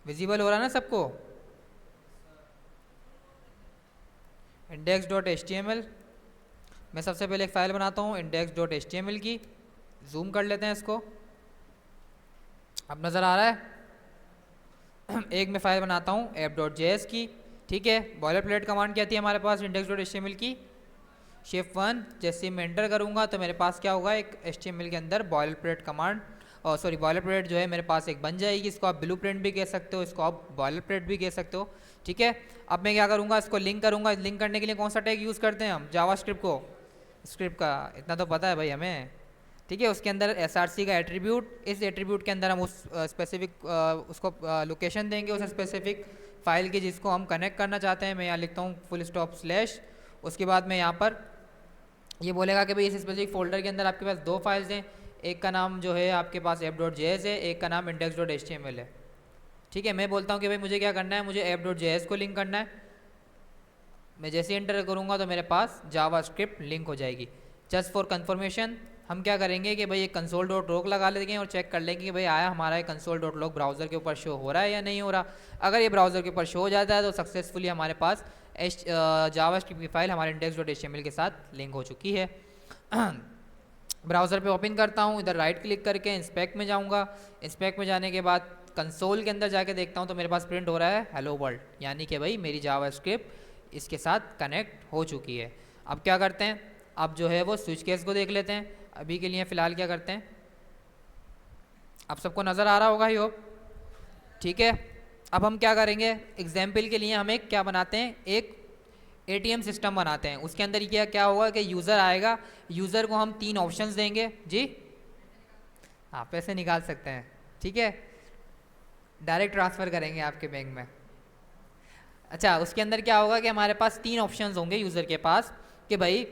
Visible हो रहा है ना सबको? index.html, मैं सबसे पहले एक फ़ाइल बनाता हूँ index.html की, जूम कर लेते हैं इसको, अब नज़र आ रहा है। एक मैं फ़ाइल बनाता हूँ app.js की, ठीक है। बॉयलर प्लेट कमांड क्या थी हमारे पास index.html की, shift1। जैसे मैं एंटर करूँगा तो मेरे पास क्या होगा, एक HTML के अंदर बॉयलर प्लेट कमांड, और सॉरी बॉयलर प्लेट जो है मेरे पास एक बन जाएगी। इसको आप ब्लू प्रिंट भी कह सकते हो, इसको आप बॉयलर प्लेट भी कह सकते हो, ठीक है। अब मैं क्या करूँगा, इसको लिंक करूँगा। लिंक करने के लिए कौन सा टैग यूज़ करते हैं हम, जावास्क्रिप्ट को, स्क्रिप्ट का इतना तो पता है भाई हमें, ठीक है। उसके अंदर src का एट्रीब्यूट, इस एट्रीब्यूट के अंदर हम उस स्पेसिफिक उसको लोकेशन देंगे उस स्पेसिफिक फाइल की जिसको हम कनेक्ट करना चाहते हैं। मैं यहाँ लिखता हूँ फुल स्टॉप स्लैश, उसके बाद मैं यहाँ पर ये बोलेगा कि भाई इस स्पेसिफिक फोल्डर के अंदर आपके पास दो फाइल्स हैं, एक का नाम जो है आपके पास app.js है, एक का नाम index.html है, ठीक है। मैं बोलता हूँ कि भाई मुझे क्या करना है, मुझे app.js को लिंक करना है। मैं जैसे एंटर करूँगा तो मेरे पास जावास्क्रिप्ट लिंक हो जाएगी। जस्ट फॉर कंफर्मेशन हम क्या करेंगे कि भाई एक console.log लगा लेंगे और चेक कर लेंगे कि भाई आया हमारा ये console.log ब्राउज़र के ऊपर शो हो रहा है या नहीं हो रहा। अगर ये ब्राउज़र के ऊपर शो हो जाता है तो सक्सेसफुली हमारे पास जावास्क्रिप्ट की फाइल हमारे index.html के साथ लिंक हो चुकी है। ब्राउज़र पे ओपन करता हूँ, इधर राइट क्लिक करके इंस्पेक्ट में जाऊँगा। इंस्पेक्ट में जाने के बाद कंसोल के अंदर जाके देखता हूँ तो मेरे पास प्रिंट हो रहा है हेलो वर्ल्ड, यानी कि भाई मेरी जावास्क्रिप्ट इसके साथ कनेक्ट हो चुकी है। अब क्या करते हैं, अब जो है वो स्विच केस को देख लेते हैं। अभी के लिए फ़िलहाल क्या करते हैं, अब सबको नज़र आ रहा होगा ही होप, ठीक है। अब हम क्या करेंगे, एग्जाम्पल के लिए हम एक क्या बनाते हैं, एक ATM सिस्टम बनाते हैं। उसके अंदर क्या क्या होगा कि यूज़र आएगा, यूज़र को हम 3 ऑप्शंस देंगे जी, आप पैसे निकाल सकते हैं, ठीक है, डायरेक्ट ट्रांसफ़र करेंगे आपके बैंक में। अच्छा, उसके अंदर क्या होगा कि हमारे पास 3 ऑप्शंस होंगे यूज़र के पास कि भाई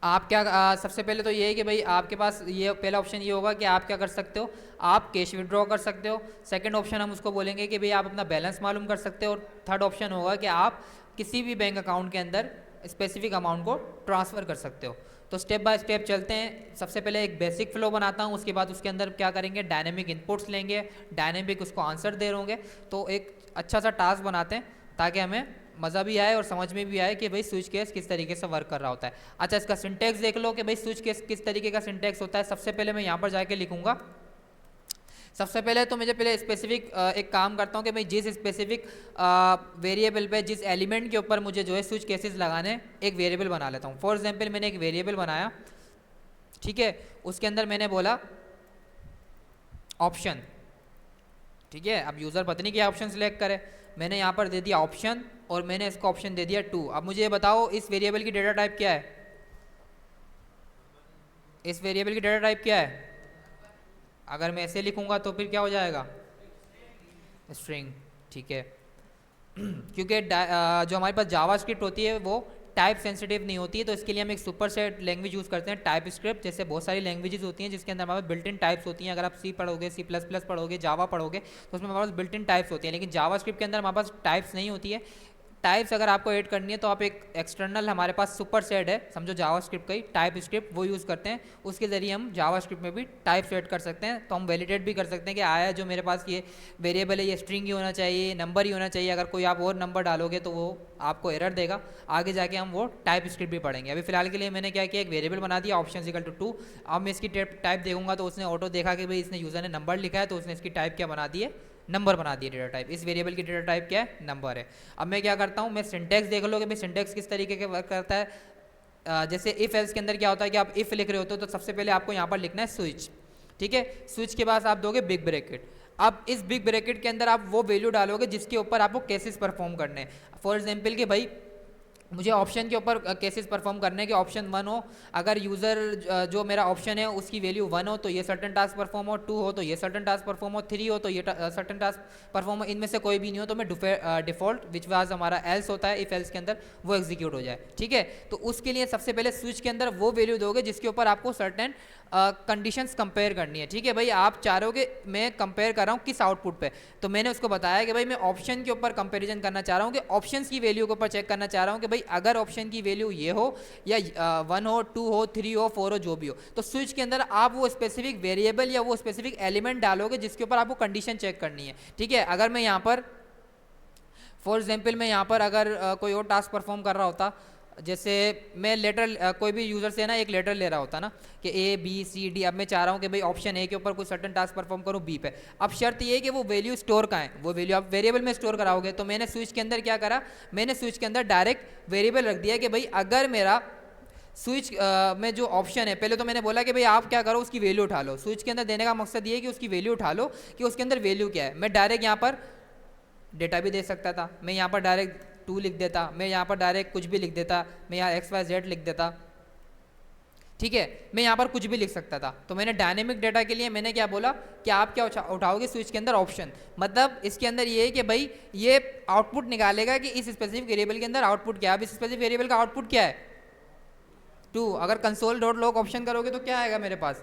आप क्या सबसे पहले तो ये है कि भाई आपके पास ये पहला ऑप्शन ये होगा कि आप क्या कर सकते हो, आप कैश विड्रॉ कर सकते हो। सेकंड ऑप्शन हम उसको बोलेंगे कि भाई आप अपना बैलेंस मालूम कर सकते हो। और थर्ड ऑप्शन होगा कि आप किसी भी बैंक अकाउंट के अंदर स्पेसिफिक अमाउंट को ट्रांसफ़र कर सकते हो। तो स्टेप बाय स्टेप चलते हैं। सबसे पहले एक बेसिक फ्लो बनाता हूँ, उसके बाद उसके अंदर क्या करेंगे, डायनेमिक इनपुट्स लेंगे, डायनेमिक उसको आंसर दे रहे होंगे। तो एक अच्छा सा टास्क बनाते हैं ताकि हमें मज़ा भी आए और समझ में भी आए कि भाई स्विच केस किस तरीके से वर्क कर रहा होता है। अच्छा, इसका सिंटैक्स देख लो कि भाई स्विच केस किस तरीके का सिंटैक्स होता है। सबसे पहले मैं यहाँ पर जाके लिखूंगा, सबसे पहले तो मुझे पहले स्पेसिफिक एक काम करता हूँ कि भाई जिस स्पेसिफिक वेरिएबल पे, जिस एलिमेंट के ऊपर मुझे जो है स्विच केसेस लगाने, एक वेरिएबल बना लेता हूँ। फॉर एग्जाम्पल मैंने एक वेरिएबल बनाया, ठीक है, उसके अंदर मैंने बोला ऑप्शन, ठीक है। अब यूज़र पता नहीं क्या ऑप्शन सेलेक्ट करे, मैंने यहाँ पर दे दिया ऑप्शन और मैंने इसको ऑप्शन दे दिया 2। अब मुझे ये बताओ इस वेरिएबल की डेटा टाइप क्या है, इस वेरिएबल की डेटा टाइप क्या है। अगर मैं ऐसे लिखूंगा तो फिर क्या हो जाएगा, स्ट्रिंग, ठीक है। क्योंकि जो हमारे पास जावास्क्रिप्ट होती है वो टाइप सेंसिटिव नहीं होती है, तो इसके लिए हम एक सुपर सेट लैंग्वेज यूज़ करते हैं, टाइप स्क्रिप्ट। जैसे बहुत सारी लैंग्वेजेस होती हैं जिसके अंदर हमारे पास बिल्ट इन टाइप्स होती हैं। अगर आप सी पढ़ोगे, C++ पढ़ोगे, जावा पढ़ोगे तो उसमें हमारे पास बिल्ट इन टाइप्स होती हैं। लेकिन जावास्क्रिप्ट के अंदर हमारे पास टाइप्स नहीं होती है। टाइप्स अगर आपको ऐड करनी है तो आप एक एक्सटर्नल हमारे पास सुपर सेट है, समझो जावास्क्रिप्ट का ही टाइप स्क्रिप्ट, वो यूज़ करते हैं। उसके ज़रिए हम जावास्क्रिप्ट में भी टाइप्स ऐड कर सकते हैं। तो हम वैलिडेट भी कर सकते हैं कि आया जो मेरे पास ये वेरिएबल है ये स्ट्रिंग ही होना चाहिए, नंबर ही होना चाहिए। अगर कोई आप और नंबर डालोगे तो वो आपको एरर देगा। आगे जाके हम वो टाइप स्क्रिप्ट भी पढ़ेंगे। अभी फिलहाल के लिए मैंने क्या किया, एक वेरिएबल बना दिया ऑप्शन इक्वल टू 2। अब मैं इसकी टाइप देखूंगा तो उसने ऑटो देखा कि भाई इसने यूज़र ने नंबर लिखा है, तो उसने इसकी टाइप क्या बना दी है, नंबर बना दिया डेटा टाइप। इस वेरिएबल की डेटा टाइप क्या है, नंबर है। अब मैं क्या करता हूँ, मैं सिंटैक्स देख लो कि भाई सिंटैक्स किस तरीके के वर्क करता है। जैसे इफ एल्स के अंदर क्या होता है कि आप इफ लिख रहे होते हो तो सबसे पहले आपको यहाँ पर लिखना है स्विच, ठीक है। स्विच के बाद आप दोगे बिग ब्रैकेट। अब इस बिग ब्रैकेट के अंदर आप वो वैल्यू डालोगे जिसके ऊपर आपको केसेस परफॉर्म करने हैं। फॉर एग्जाम्पल कि भाई मुझे ऑप्शन के ऊपर केसेस परफॉर्म करने के, ऑप्शन 1 हो, अगर यूज़र जो मेरा ऑप्शन है उसकी वैल्यू 1 हो तो ये सर्टन टास्क परफॉर्म हो, 2 हो तो ये सर्टन टास्क परफॉर्म हो, 3 हो तो ये सर्टन टास्क परफॉर्म हो। इनमें से कोई भी नहीं हो तो मैं डिफ़ॉल्ट विच वाज हमारा एल्स होता है, इफ एल्स के अंदर वो एग्जीक्यूट हो जाए, ठीक है। तो उसके लिए सबसे पहले स्विच के अंदर वो वैल्यू दोगे जिसके ऊपर आपको सर्टन कंडीशंस कंपेयर करनी है। ठीक है भाई, आप चाह रहे हो कि मैं कंपेयर कर रहा हूँ किस आउटपुट पे, तो मैंने उसको बताया कि भाई मैं ऑप्शन के ऊपर कंपैरिजन करना चाह रहा हूँ, कि ऑप्शंस की वैल्यू के ऊपर चेक करना चाह रहा हूँ कि भाई अगर ऑप्शन की वैल्यू ये हो या 1 हो, 2 हो, 3 हो, 4 हो, जो भी हो, तो स्विच के अंदर आप वो स्पेसिफिक वेरिएबल या वो स्पेसिफिक एलिमेंट डालोगे जिसके ऊपर आपको कंडीशन चेक करनी है। ठीक है, अगर मैं यहाँ पर फॉर एग्जाम्पल मैं यहाँ पर अगर कोई और टास्क परफॉर्म कर रहा होता, जैसे मैं लेटर कोई भी यूज़र से ना एक लेटर ले रहा होता ना कि ए बी सी डी, अब मैं चाह रहा हूँ कि भाई ऑप्शन ए के ऊपर कोई सर्टन टास्क परफॉर्म करूँ बी पे। अब शर्त ये है कि वो वैल्यू स्टोर कहाँ है, वो वैल्यू आप वेरिएबल में स्टोर कराओगे। तो मैंने स्विच के अंदर क्या करा, मैंने स्विच के अंदर डायरेक्ट वेरिएबल रख दिया कि भाई अगर मेरा स्विच में जो ऑप्शन है, पहले तो मैंने बोला कि भाई आप क्या करो उसकी वैल्यू उठा लो। स्विच के अंदर देने का मकसद ये है कि उसकी वैल्यू उठा लो कि उसके अंदर वैल्यू क्या है। मैं डायरेक्ट यहाँ पर डेटा भी दे सकता था, मैं यहाँ पर डायरेक्ट 2 लिख देता, मैं यहाँ पर डायरेक्ट कुछ भी लिख देता, मैं यहाँ XYZ लिख देता। ठीक है, मैं यहाँ पर कुछ भी लिख सकता था। तो मैंने डायनेमिक डेटा के लिए मैंने क्या बोला कि आप क्या उठाओगे स्विच के अंदर ऑप्शन, मतलब इसके अंदर ये है कि भाई ये आउटपुट निकालेगा कि इस स्पेसिफिक वेरिएबल के अंदर आउटपुट क्या है। अब इस स्पेसिफिक वेरिएबल का आउटपुट क्या है 2, अगर कंसोल डॉट लॉग ऑप्शन करोगे तो क्या आएगा मेरे पास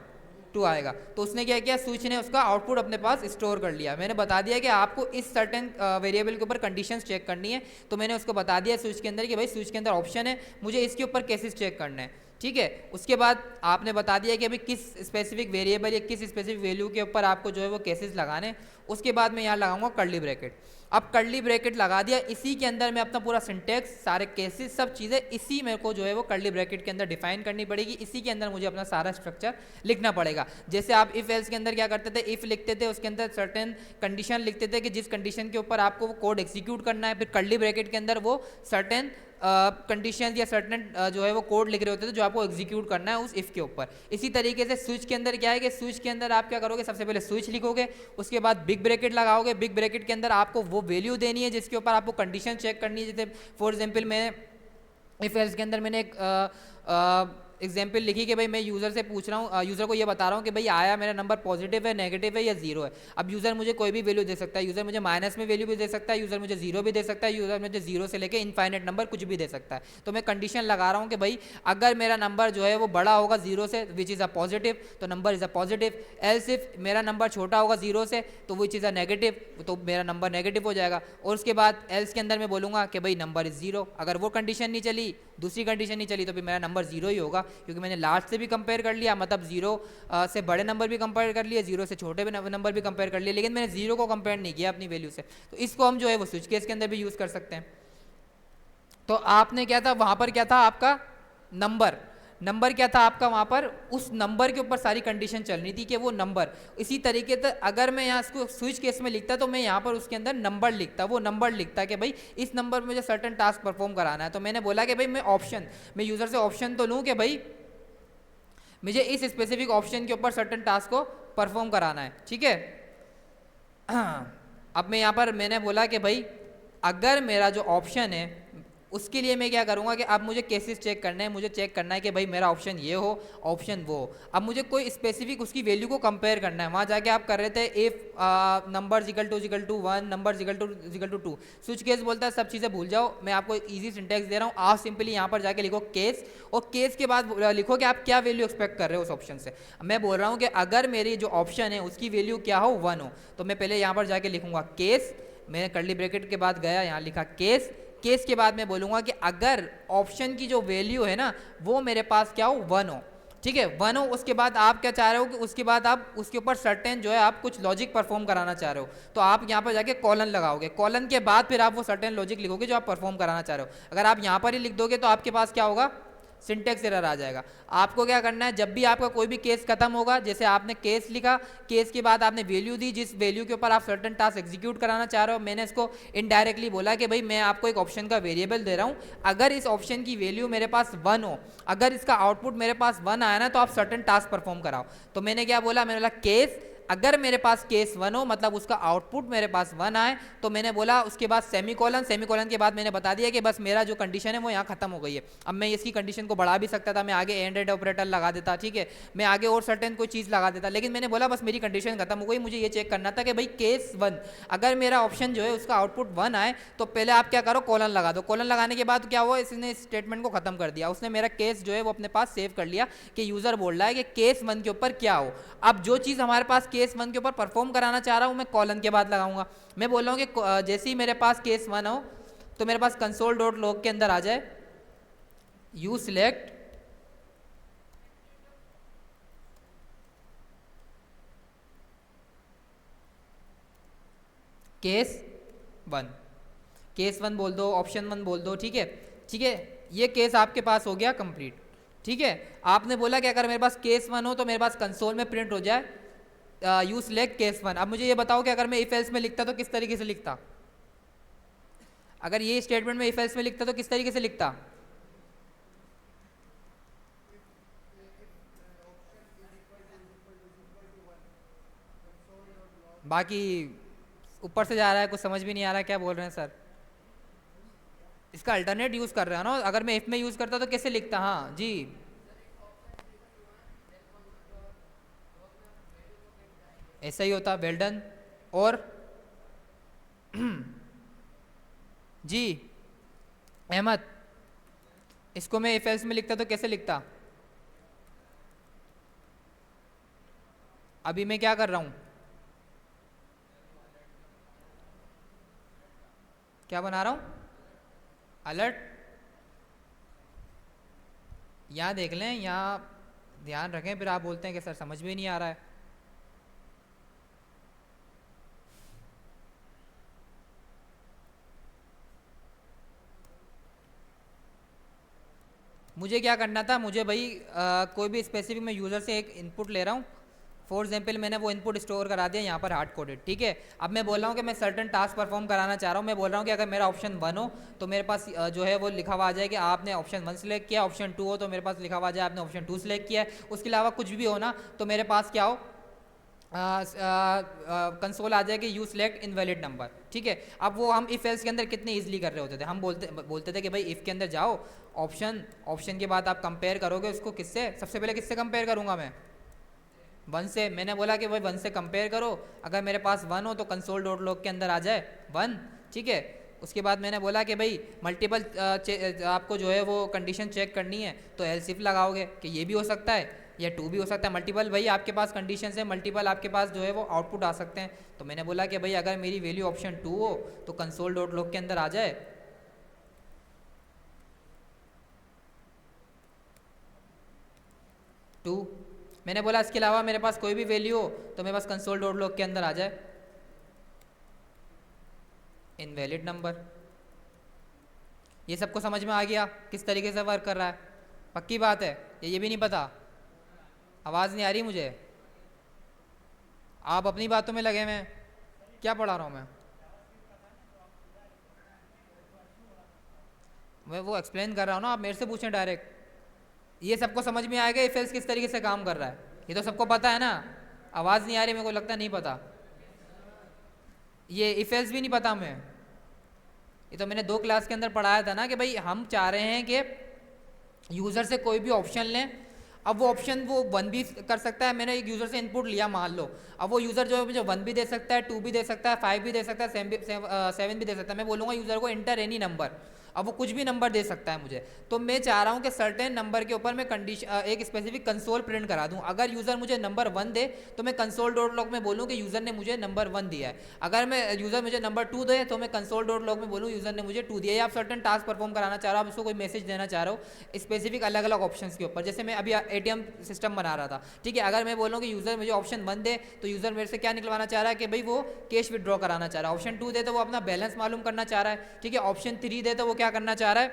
2 आएगा। तो उसने क्या किया, स्विच ने उसका आउटपुट अपने पास स्टोर कर लिया। मैंने बता दिया कि आपको इस सर्टेन वेरिएबल के ऊपर कंडीशंस चेक करनी है, तो मैंने उसको बता दिया स्विच के अंदर कि भाई स्विच के अंदर ऑप्शन है, मुझे इसके ऊपर केसेस चेक करना है। ठीक है, उसके बाद आपने बता दिया कि अभी किस स्पेसिफिक वेरिएबल या किस स्पेसिफिक वैल्यू के ऊपर आपको जो है वो केसेस लगाने। उसके बाद मैं यहाँ लगाऊंगा कर्ली ब्रैकेट। अब कर्ली ब्रैकेट लगा दिया, इसी के अंदर मैं अपना पूरा सिंटेक्स, सारे केसेस, सब चीज़ें इसी मेरे को जो है वो कर्ली ब्रैकेट के अंदर डिफाइन करनी पड़ेगी। इसी के अंदर मुझे अपना सारा स्ट्रक्चर लिखना पड़ेगा। जैसे आप इफ एल्स के अंदर क्या करते थे, इफ लिखते थे, उसके अंदर सर्टेन कंडीशन लिखते थे कि जिस कंडीशन के ऊपर आपको वो कोड एग्जीक्यूट करना है, फिर कर्ली ब्रैकेट के अंदर वो सर्टेन कंडीशन या सर्टेन जो है वो कोड लिख रहे होते थे जो आपको एग्जीक्यूट करना है उस इफ के ऊपर। इसी तरीके से स्विच के अंदर क्या है कि स्विच के अंदर आप क्या करोगे, सबसे पहले स्विच लिखोगे, उसके बाद बिग ब्रैकेट लगाओगे। बिग ब्रैकेट के अंदर आपको वो वैल्यू देनी है जिसके ऊपर आपको कंडीशन चेक करनी है। जैसे फॉर एग्जाम्पल मैं इफ एल्स के अंदर मैंने एक एग्जाम्पल लिखी कि भाई मैं यूज़र से पूछ रहा हूँ, यूज़र को ये बता रहा हूँ कि भाई आया मेरा नंबर पॉजिटिव है, नेगेटिव है या जीरो है। अब यूज़र मुझे कोई भी वैल्यू दे सकता है, यूज़र मुझे माइनस में वैल्यू भी दे सकता है, यूज़र मुझे जीरो भी दे सकता है, यूज़र मुझे जीरो से लेकर इनफाइनेट नंबर कुछ भी दे सकता है। तो मैं कंडीशन लगा रहा हूँ कि भाई अगर मेरा नंबर जो है वो बड़ा होगा जीरो से, विच इज़ अ पॉजिटिव, तो number is a positive. Else if मेरा नंबर छोटा होगा जीरो से, तो विच इज़ अ नेगेटिव, तो मेरा नंबर नेगेटिव हो जाएगा। और उसके बाद एल्स के अंदर मैं बोलूँगा कि भाई नंबर इज़ जीरो। अगर वो कंडीशन नहीं चली, दूसरी कंडीशन नहीं चली, तो फिर मेरा नंबर जीरो ही होगा, क्योंकि मैंने लास्ट से भी कंपेयर कर लिया, मतलब जीरो से बड़े नंबर भी कंपेयर कर लिए, जीरो से छोटे नंबर भी कंपेयर कर लिए, लेकिन मैंने जीरो को कंपेयर नहीं किया अपनी वैल्यू से। तो इसको हम जो है वो स्विच केस के अंदर भी यूज़ कर सकते हैं। तो आपने क्या था वहाँ पर, क्या था आपका नंबर क्या था आपका वहाँ पर, उस नंबर के ऊपर सारी कंडीशन चल रही थी कि वो नंबर। इसी तरीके से अगर मैं यहाँ इसको स्विच केस में लिखता तो मैं यहाँ पर उसके अंदर नंबर लिखता, वो नंबर लिखता कि भाई इस नंबर में मुझे सर्टन टास्क परफॉर्म कराना है। तो मैंने बोला कि भाई मैं यूज़र से ऑप्शन तो लूँ कि भाई मुझे इस स्पेसिफिक ऑप्शन के ऊपर सर्टन टास्क को परफॉर्म कराना है। ठीक है, अब मैं यहाँ पर मैंने बोला कि भाई अगर मेरा जो ऑप्शन है उसके लिए मैं क्या करूँगा कि अब मुझे केसेस चेक करने हैं, मुझे चेक करना है कि भाई मेरा ऑप्शन ये हो, ऑप्शन वो हो। अब मुझे कोई स्पेसिफिक उसकी वैल्यू को कंपेयर करना है। वहाँ जाके आप कर रहे थे if number equal to 1, number equal to 2। Switch case बोलता है सब चीज़ें भूल जाओ, मैं आपको ईजी सिंटेक्स दे रहा हूँ। आप सिंपली यहाँ पर जाके लिखो केस, और केस के बाद लिखो कि आप क्या वैल्यू एक्सपेक्ट कर रहे हो उस ऑप्शन से। मैं बोल रहा हूँ कि अगर मेरी जो ऑप्शन है उसकी वैल्यू क्या हो, 1 हो, तो मैं पहले यहाँ पर जाके लिखूँगा केस, मैंने कर्ली ब्रैकेट के बाद गया यहाँ लिखा केस के बाद मैं बोलूँगा कि अगर ऑप्शन की जो वैल्यू है ना वो मेरे पास क्या हो, 1 हो। ठीक है, 1 हो। उसके बाद आप क्या चाह रहे हो कि उसके बाद आप उसके ऊपर सर्टेन जो है आप कुछ लॉजिक परफॉर्म कराना चाह रहे हो, तो आप यहाँ पर जाके कॉलन लगाओगे। कॉलन के बाद फिर आप वो सर्टेन लॉजिक लिखोगे जो आप परफॉर्म कराना चाह रहे हो। अगर आप यहाँ पर ही लिख दोगे तो आपके पास क्या होगा, सिंटेक्स एरर आ जाएगा। आपको क्या करना है, जब भी आपका कोई भी केस खत्म होगा, जैसे आपने केस लिखा, केस के बाद आपने वैल्यू दी, जिस वैल्यू के ऊपर आप सर्टेन टास्क एग्जीक्यूट कराना चाह रहे हो, मैंने इसको इनडायरेक्टली बोला कि भाई मैं आपको एक ऑप्शन का वेरिएबल दे रहा हूँ, अगर इस ऑप्शन की वैल्यू मेरे पास 1 हो, अगर इसका आउटपुट मेरे पास 1 आया ना, तो आप सर्टेन टास्क परफॉर्म कराओ। तो मैंने क्या बोला, मैंने बोला केस अगर मेरे पास केस 1 हो मतलब उसका आउटपुट मेरे पास 1 आए, तो मैंने बोला उसके बाद सेमीकोलन, सेमीकोलन के बाद मैंने बता दिया कि बस मेरा जो कंडीशन है वो यहाँ खत्म हो गई है। अब मैं इसकी कंडीशन को बढ़ा भी सकता था, मैं आगे एंड ऑपरेटर लगा देता, ठीक है, मैं आगे और सर्टेन कोई चीज़ लगा देता, लेकिन मैंने बोला बस मेरी कंडीशन खत्म हो गई, मुझे ये चेक करना था कि भाई केस 1 अगर मेरा ऑप्शन जो है उसका आउटपुट 1 आए तो पहले आप क्या करो, कॉलन लगा दो। कॉलन लगाने के बाद क्या हुआ, इसने स्टेटमेंट को खत्म कर दिया, उसने मेरा केस जो है वो अपने पास सेव कर लिया कि यूजर बोल रहा है कि केस 1 के ऊपर क्या हो। अब जो चीज़ हमारे पास केस 1 के ऊपर परफॉर्म कराना चाह रहा हूँ मैं कॉलन के बाद लगाऊंगा। मैं बोल रहा हूँ कि जैसे ही मेरे पास केस 1 हो तो मेरे पास कंसोल डॉट लॉग के अंदर आ जाए यू सिलेक्ट केस 1, केस 1 बोल दो, ऑप्शन 1 बोल दो, ठीक है, ठीक है, ये केस आपके पास हो गया कंप्लीट। ठीक है, आपने बोला कि अगर मेरे पास केस 1 हो तो मेरे पास कंसोल में प्रिंट हो जाए यू सिलेक्ट केस 1। अब मुझे ये बताओ कि अगर मैं इफ एल्स में लिखता तो किस तरीके से लिखता, अगर ये स्टेटमेंट में इफ एल्स में लिखता तो किस तरीके से लिखता। बाकी ऊपर से जा रहा है, कुछ समझ भी नहीं आ रहा है क्या बोल रहे हैं सर। इसका अल्टरनेट यूज कर रहे हो ना, अगर मैं इफ में यूज करता तो कैसे लिखता। हाँ जी, ऐसा ही होता, वेल डन। और जी अहमद, इसको मैं इफ एल्स में लिखता तो कैसे लिखता। अभी मैं क्या कर रहा हूँ, क्या बना रहा हूँ, अलर्ट। यहाँ देख लें, यहाँ ध्यान रखें, फिर आप बोलते हैं कि सर समझ में नहीं आ रहा है। मुझे क्या करना था, मुझे भाई कोई भी स्पेसिफिक मैं यूज़र से एक इनपुट ले रहा हूँ। फॉर एग्जाम्पल मैंने वो इनपुट स्टोर करा दिया यहाँ पर हार्ड कोडेड, ठीक है। अब मैं बोल रहा हूँ कि मैं सर्टन टास्क परफॉर्म कराना चाह रहा हूँ। मैं बोल रहा हूँ कि अगर मेरा ऑप्शन 1 हो तो मेरे पास जो है वो लिखा हुआ आ जाए कि आपने ऑप्शन 1 सेलेक्ट किया, ऑप्शन 2 हो तो मेरे पास लिखा हुआ आ जाए आपने ऑप्शन 2 सेलेक्ट किया है। उसके अलावा कुछ भी हो ना तो मेरे पास क्या हो, कंसोल आ जाएगी यू सिलेक्ट इनवैलिड नंबर, ठीक है। अब वो हम इफ एल्स के अंदर कितने इजीली कर रहे होते थे, हम बोलते थे कि भाई इफ़ के अंदर जाओ, ऑप्शन के बाद आप कंपेयर करोगे उसको किससे, सबसे पहले किससे कंपेयर करूँगा मैं, 1 से। मैंने बोला कि भाई 1 से कंपेयर करो, अगर मेरे पास 1 हो तो कंसोल डॉट लॉग के अंदर आ जाए 1, ठीक है। उसके बाद मैंने बोला कि भाई मल्टीपल आपको जो है वो कंडीशन चेक करनी है तो एल्स इफ लगाओगे कि ये भी हो सकता है या 2 भी हो सकता है। मल्टीपल भाई आपके पास कंडीशन है, मल्टीपल आपके पास जो है वो आउटपुट आ सकते हैं। तो मैंने बोला कि भाई अगर मेरी वैल्यू ऑप्शन 2 हो तो कंसोल डॉट लॉग के अंदर आ जाए 2। मैंने बोला इसके अलावा मेरे पास कोई भी वैल्यू हो तो मेरे पास कंसोल डॉट लॉग के अंदर आ जाए इनवैलिड नंबर। ये सबको समझ में आ गया किस तरीके से वर्क कर रहा है, पक्की बात है। ये भी नहीं पता, आवाज़ नहीं आ रही मुझे, आप अपनी बातों में लगे हुए हैं, क्या पढ़ा रहा हूँ मैं वो एक्सप्लेन कर रहा हूँ ना, आप मेरे से पूछें डायरेक्ट। ये सबको समझ में आएगा इफ एल्स किस तरीके से काम कर रहा है, ये तो सबको पता है ना। आवाज़ नहीं आ रही, मेरे को लगता नहीं पता। ये इफ एल्स भी नहीं पता हमें, ये तो मैंने 2 क्लास के अंदर पढ़ाया था ना कि भाई हम चाह रहे हैं कि यूज़र से कोई भी ऑप्शन लें। अब वो ऑप्शन वो 1 भी कर सकता है, मैंने एक यूज़र से इनपुट लिया मान लो, अब वो यूज़र जो है मुझे 1 भी दे सकता है, 2 भी दे सकता है, 5 भी दे सकता है, 7 भी दे सकता है। मैं बोलूँगा यूज़र को इंटर एनी नंबर, अब वो कुछ भी नंबर दे सकता है मुझे। तो मैं चाह रहा हूँ कि सर्टेन नंबर के ऊपर मैं कंडीशन एक स्पेसिफिक कंसोल प्रिंट करा दूँ। अगर यूज़र मुझे नंबर 1 दे तो मैं कंसोल डॉट लॉग में बोलूँ कि यूज़र ने मुझे नंबर 1 दिया है। अगर मैं यूज़र मुझे नंबर 2 दे तो मैं कंसोल डॉट लॉग में बोलूँ यूज़र ने मुझे 2 दिया है। या आप सर्टेन टास्क परफॉर्म कराना चाह रहे हो, आप उसको कोई मैसेज देना चाह रहे हो स्पेसिफिक अलग अलग ऑप्शन के ऊपर। जैसे मैं अभी ATM सिस्टम बना रहा था, ठीक है, अगर मैं बोलूँ कि यूज़र मुझे ऑप्शन 1 दे तो यूज़र मेरे से क्या निकलवाना चाह रहा है कि भाई वो कैश विड्रॉ कराना चाह रहा है। ऑप्शन 2 दे तो वो अपना बैलेंस मालूम करना चाह रहा है, ठीक है। ऑप्शन 3 दे तो वो क्या करना चाह रहा है,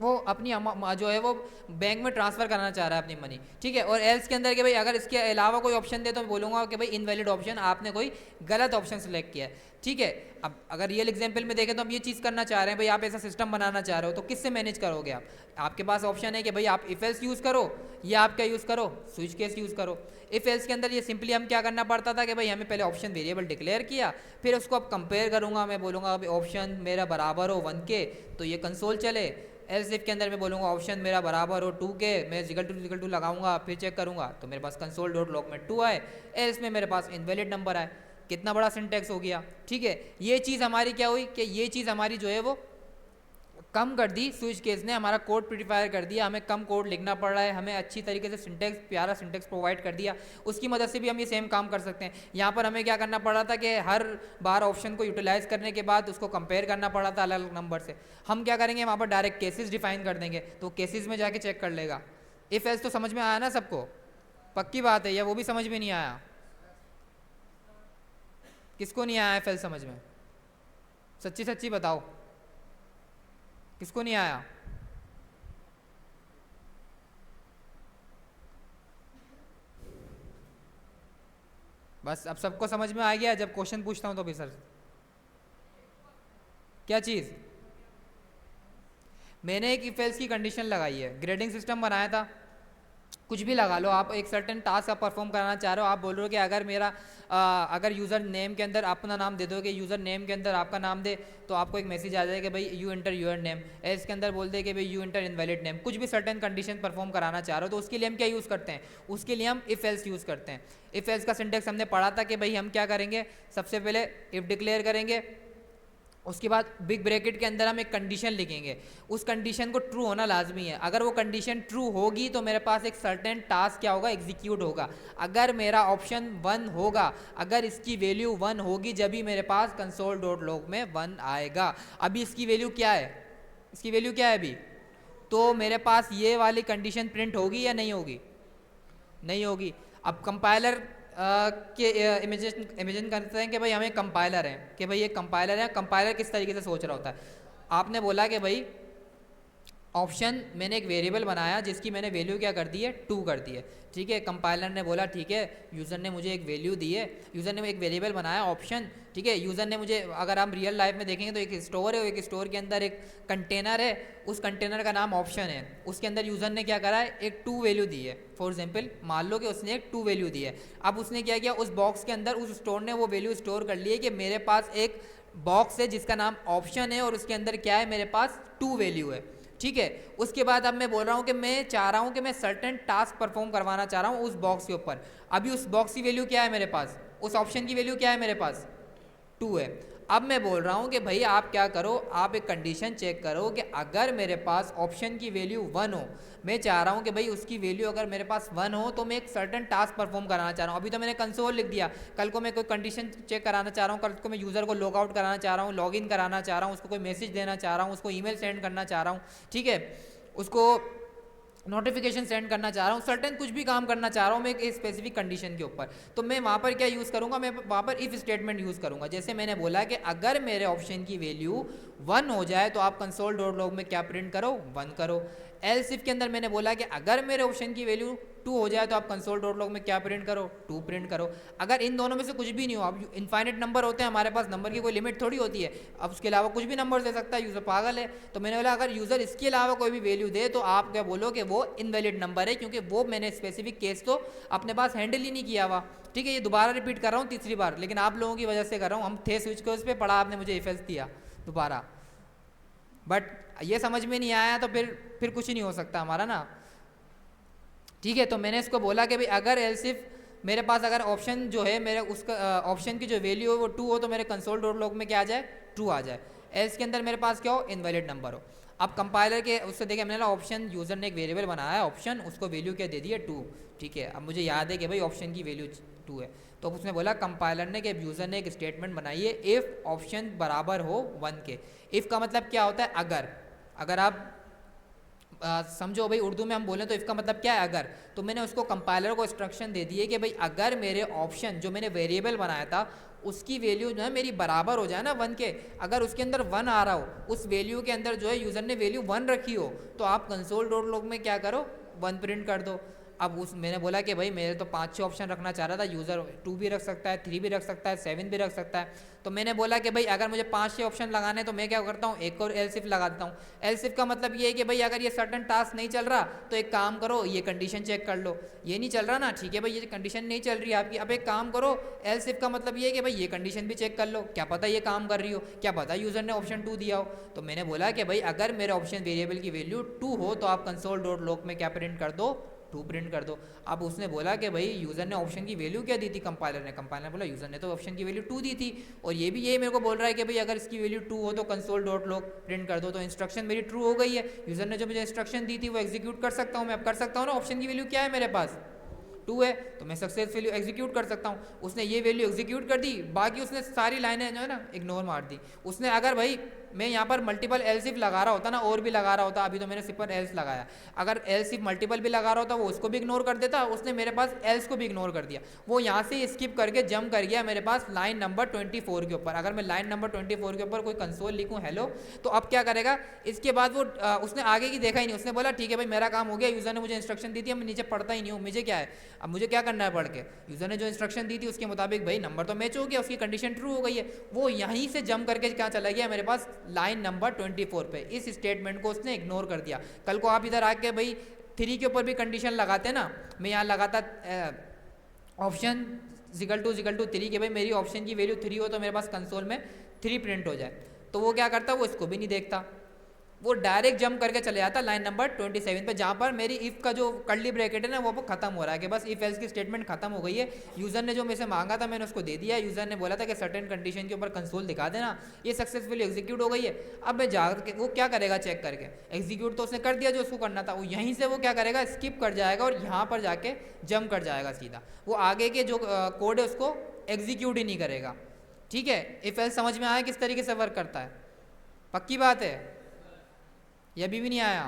वो अपनी जो है वो बैंक में ट्रांसफ़र करना चाह रहा है अपनी मनी, ठीक है। और एल्स के अंदर कि भाई अगर इसके अलावा कोई ऑप्शन दे तो मैं बोलूँगा कि भाई इनवैलिड ऑप्शन, आपने कोई गलत ऑप्शन सेलेक्ट किया है, ठीक है। अब अगर रियल एग्जांपल में देखें तो हम ये चीज़ करना चाह रहे हैं भाई, आप ऐसा सिस्टम बनाना चाह रहे हो तो किससे मैनेज करोगे आप? आपके पास ऑप्शन है कि भाई आप इफ एल्स यूज़ करो या आप क्या यूज़ करो, स्विच केस यूज़ करो। इफ एल्स के अंदर ये सिंपली हम क्या करना पड़ता था कि भाई हमें पहले ऑप्शन वेरिएबल डिक्लेयर किया, फिर उसको अब कंपेयर करूँगा, मैं बोलूँगा अभी ऑप्शन मेरा बराबर हो 1 के तो ये कंसोल चले। एल्स इफ के अंदर मैं बोलूँगा ऑप्शन मेरा बराबर हो 2 के, मैं इक्वल टू लगाऊंगा, फिर चेक करूँगा तो मेरे पास कंसोल डॉट लॉग में 2 आए, एल्स में मेरे पास इनवैलिड नंबर आए। कितना बड़ा सिंटेक्स हो गया, ठीक है। ये चीज़ हमारी क्या हुई कि ये चीज़ हमारी जो है वो कम कर दी, स्विच केस ने हमारा कोड प्रिफायर कर दिया, हमें कम कोड लिखना पड़ रहा है, हमें अच्छी तरीके से सिंटेक्स, प्यारा सिंटेक्स प्रोवाइड कर दिया। उसकी मदद से भी हम ये सेम काम कर सकते हैं। यहाँ पर हमें क्या करना पड़ रहा था कि हर बार ऑप्शन को यूटिलाइज करने के बाद उसको कंपेयर करना पड़ा था अलग अलग नंबर से। हम क्या करेंगे, वहाँ पर डायरेक्ट केसेस डिफाइन कर देंगे तो केसेस में जाके चेक कर लेगा। इफ एल्स तो समझ में आया ना सबको? पक्की बात है, या वो भी समझ में नहीं आया? किसको नहीं आया इफ एल्स समझ में? सच्ची सच्ची बताओ, किसको नहीं आया? बस अब सबको समझ में आ गया जब क्वेश्चन पूछता हूँ तो भी सर? क्या चीज़? मैंने एक इफ एल्स की कंडीशन लगाई है, ग्रेडिंग सिस्टम बनाया था, कुछ भी लगा लो आप, एक सर्टेन टास्क आप परफॉर्म कराना चाह रहे हो, आप बोल रहे हो कि अगर मेरा अगर यूज़र नेम के अंदर अपना नाम दे दो कि यूज़र नेम के अंदर आपका नाम दे तो आपको एक मैसेज आ जाए कि भाई you enter your name, else के अंदर बोल दे कि भाई यू एंटर इनवैलिड नेम, कुछ भी सर्टेन कंडीशन परफॉर्म कराना चाह रहे हो तो उसके लिए हम क्या यूज़ करते हैं? उसके लिए हम इफ एल्स यूज़ करते हैं। इफ एल्स का सिंटेक्स हमने पढ़ा था कि भाई हम क्या करेंगे, सबसे पहले इफ डिक्लेयर करेंगे, उसके बाद बिग ब्रैकेट के अंदर हम एक कंडीशन लिखेंगे, उस कंडीशन को ट्रू होना लाजमी है। अगर वो कंडीशन ट्रू होगी तो मेरे पास एक सर्टेन टास्क क्या होगा, एग्जीक्यूट होगा। अगर मेरा ऑप्शन 1 होगा, अगर इसकी वैल्यू 1 होगी जब भी मेरे पास कंसोल डॉट लॉग में 1 आएगा। अभी इसकी वैल्यू क्या है, इसकी वैल्यू क्या है अभी, तो मेरे पास ये वाली कंडीशन प्रिंट होगी या नहीं होगी? नहीं होगी। अब कंपाइलर के इमेजिन करते हैं कि भाई हमें कंपाइलर है, कि भाई ये कंपाइलर है, कंपाइलर किस तरीके से सोच रहा होता है? आपने बोला कि भाई ऑप्शन, मैंने एक वेरिएबल बनाया जिसकी मैंने वैल्यू क्या कर दी है, 2 कर दी है, ठीक है। कंपाइलर ने बोला ठीक है, यूज़र ने मुझे एक वैल्यू दी है, यूज़र ने एक वेरिएबल बनाया ऑप्शन, ठीक है। यूज़र ने मुझे, अगर हम रियल लाइफ में देखेंगे तो एक स्टोर है, एक स्टोर के अंदर एक कंटेनर है, उस कंटेनर का नाम ऑप्शन है, उसके अंदर यूज़र ने क्या करा है, एक 2 वैल्यू दी है। फॉर एग्जाम्पल मान लो कि उसने एक 2 वैल्यू दी है। अब उसने क्या किया, उस बॉक्स के अंदर उस स्टोर ने वो वैल्यू स्टोर कर ली है कि मेरे पास एक बॉक्स है जिसका नाम ऑप्शन है और उसके अंदर क्या है, मेरे पास 2 वैल्यू है, ठीक है। उसके बाद अब मैं बोल रहा हूँ कि मैं चाह रहा हूँ कि मैं सर्टेन टास्क परफॉर्म करवाना चाह रहा हूँ उस बॉक्स के ऊपर। अभी उस बॉक्स की वैल्यू क्या है मेरे पास, उस ऑप्शन की वैल्यू क्या है मेरे पास, 2 है। अब मैं बोल रहा हूँ कि भाई आप क्या करो, आप एक कंडीशन चेक करो कि अगर मेरे पास ऑप्शन की वैल्यू 1 हो, मैं चाह रहा हूँ कि भाई उसकी वैल्यू अगर मेरे पास 1 हो तो मैं एक सर्टेन टास्क परफॉर्म कराना चाह रहा हूँ। अभी तो मैंने कंसोल लिख दिया, कल को मैं कोई कंडीशन चेक कराना चाह रहा हूँ, कल को मैं यूज़र को लॉग आउट कराना चाह रहा हूँ, लॉग इन कराना चाह रहा हूँ, उसको कोई मैसेज देना चाह रहा हूँ, उसको ईमेल सेंड करना चाह रहा हूँ, ठीक है, उसको नोटिफिकेशन सेंड करना चाह रहा हूँ, सर्टेन कुछ भी काम करना चाह रहा हूँ मैं एक स्पेसिफिक कंडीशन के ऊपर, तो मैं वहाँ पर क्या यूज़ करूँगा, मैं वहाँ पर इफ़ स्टेटमेंट यूज़ करूँगा। जैसे मैंने बोला कि अगर मेरे ऑप्शन की वैल्यू 1 हो जाए तो आप कंसोल डॉट लॉग में क्या प्रिंट करो, 1 करो। एल्स इफ के अंदर मैंने बोला कि अगर मेरे ऑप्शन की वैल्यू 2 हो जाए तो आप कंसोल डॉट लॉग में क्या प्रिंट करो, 2 प्रिंट करो। अगर इन दोनों में से कुछ भी नहीं हो, अब इनफाइनेट नंबर होते हैं हमारे पास, नंबर की कोई लिमिट थोड़ी होती है, अब उसके अलावा कुछ भी नंबर दे सकता है, यूज़र पागल है। तो मैंने बोला अगर यूज़र इसके अलावा कोई भी वैल्यू दे तो आप क्या बोलो कि वो इनवैलिड नंबर है, क्योंकि वो मैंने स्पेसिफिक केस तो अपने पास हैंडल ही नहीं किया हुआ, ठीक है। ये दोबारा रिपीट कर रहा हूँ तीसरी बार, लेकिन आप लोगों की वजह से कर रहा हूँ। हम थे स्विच कोर्स पे पढ़ा, आपने मुझे इफ एल्स दिया दोबारा, बट ये समझ में नहीं आया तो फिर कुछ ही नहीं हो सकता हमारा ना, ठीक है। तो मैंने इसको बोला कि भाई अगर एल्स इफ मेरे पास अगर ऑप्शन जो है मेरे उसका ऑप्शन की जो वैल्यू है वो 2 हो तो मेरे कंसोल डॉट लॉग में क्या आ जाए, ट्रू आ जाए। एल्स के अंदर मेरे पास क्या हो, इनवैलिड नंबर हो। अब कंपाइलर के उससे देखे मैंने ऑप्शन, यूज़र ने एक वेरिएबल बनाया है ऑप्शन, उसको वैल्यू क्या दे दी है, 2, ठीक है। अब मुझे याद है कि भाई ऑप्शन की वैल्यू 2 है, तो उसने बोला कंपाइलर ने कि यूज़र ने एक स्टेटमेंट बनाई है इफ़ ऑप्शन बराबर हो 1 के। इफ़ का मतलब क्या होता है, अगर आप समझो भाई, उर्दू में हम बोलें तो इफ़ का मतलब क्या है, अगर। तो मैंने उसको कंपाइलर को इंस्ट्रक्शन दे दी है कि भाई अगर मेरे ऑप्शन जो मैंने वेरिएबल बनाया था उसकी वैल्यू जो है मेरी बराबर हो जाए ना 1 के, अगर उसके अंदर 1 आ रहा हो, उस वैल्यू के अंदर जो है यूज़र ने वैल्यू 1 रखी हो, तो आप कंसोल डॉट लॉग में क्या करो 1 प्रिंट कर दो। अब उस मैंने बोला कि भाई मेरे तो 5-6 ऑप्शन रखना चाह रहा था, यूज़र 2 भी रख सकता है, 3 भी रख सकता है, 7 भी रख सकता है। तो मैंने बोला कि भाई अगर मुझे 5-6 ऑप्शन लगाने तो मैं क्या करता हूँ, एक और एल्स इफ लगा देता हूँ। एल्स इफ का मतलब ये है कि भाई अगर ये सर्टन टास्क नहीं चल रहा तो एक काम करो, ये कंडीशन चेक कर लो। ये नहीं चल रहा ना, ठीक है भाई, ये कंडीशन नहीं चल रही है आपकी, अब एक काम करो, एल्स इफ का मतलब ये है कि भाई ये कंडीशन भी चेक कर लो, क्या पता ये काम कर रही हो, क्या पता यूज़र ने ऑप्शन 2 दिया हो। तो मैंने बोला कि भाई अगर मेरे ऑप्शन वेरिएबल की वैल्यू 2 हो तो आप कंसोल डॉट लॉग में क्या प्रिंट कर दो, 2 प्रिंट कर दो। अब उसने बोला कि भाई यूज़र ने ऑप्शन की वैल्यू क्या दी थी, कंपाइलर ने बोला यूज़र ने तो ऑप्शन की वैल्यू 2 दी थी, और ये भी यही मेरे को बोल रहा है कि भाई अगर इसकी वैल्यू 2 हो तो कंसोल डॉट लॉग प्रिंट कर दो। तो इंस्ट्रक्शन मेरी ट्रू हो गई है, यूज़र ने जो मुझे इंस्ट्रक्शन दी थी वो एग्जीक्यूट कर सकता हूँ मैं। अब कर सकता हूँ ना, ऑप्शन की वैल्यू क्या है मेरे पास 2 है, तो मैं सक्सेसफुली एग्जीक्यूट कर सकता हूँ। उसने ये वैल्यू एग्जीक्यूट कर दी, बाकी उसने सारी लाइनें जो है ना इग्नोर मार दी। उसने अगर भाई मैं यहाँ पर मल्टीपल एल्स इफ लगा रहा होता ना, और भी लगा रहा होता, अभी तो मैंने सिर्फ एल्स लगाया, अगर एल्स इफ मल्टीपल भी लगा रहा होता वो उसको भी इग्नोर कर देता। उसने मेरे पास एल्स को भी इग्नोर कर दिया, वो यहाँ से स्किप करके जंप कर गया मेरे पास लाइन नंबर 24 के ऊपर। अगर मैं लाइन नंबर 24 के ऊपर कोई कंसोल लिखूँ हेलो, तो अब क्या करेगा, इसके बाद वो उसने आगे की देखा ही नहीं। उसने बोला ठीक है भाई मेरा काम हो गया, यूज़र ने मुझे इंस्ट्रक्शन दी थी, मैं नीचे पढ़ता ही नहीं हूँ, मुझे क्या है, अब मुझे क्या करना है पढ़ के, यूज़र ने जो इंस्ट्रक्शन दी थी उसके मुताबिक भाई नंबर तो मैच हो गया, उसकी कंडीशन ट्रू हो गई है। वो यहीं से जंप करके क्या चला गया मेरे पास लाइन नंबर 24 पे। इस स्टेटमेंट को उसने इग्नोर कर दिया। कल को आप इधर आके भाई 3 के ऊपर भी कंडीशन लगाते ना, मैं यहाँ लगाता ऑप्शन जिकल टू 3 के भाई मेरी ऑप्शन की वैल्यू 3 हो तो मेरे पास कंसोल में 3 प्रिंट हो जाए, तो वो क्या करता, वो इसको भी नहीं देखता, वो डायरेक्ट जंप करके चले जाता लाइन नंबर 27 पे, जहाँ पर मेरी इफ़ का जो कर्ली ब्रैकेट है ना वो खत्म हो रहा है कि बस इफ एल्स की स्टेटमेंट खत्म हो गई है। यूज़र ने जो मेरे से मांगा था मैंने उसको दे दिया, यूज़र ने बोला था कि सर्टेन कंडीशन के ऊपर कंसोल दिखा देना, ये सक्सेसफुली एग्जीक्यूट हो गई है। अब मैं जा के वो क्या करेगा चेक करके, एग्जीक्यूट तो उसने कर दिया जो उसको करना था, वो यहीं से वो क्या करेगा स्किप कर जाएगा और यहाँ पर जाके जंप कर जाएगा सीधा, वो आगे के जो कोड है उसको एग्जीक्यूट ही नहीं करेगा। ठीक है, इफ एल्स समझ में आया किस तरीके से वर्क करता है, पक्की बात है, ये अभी भी नहीं आया।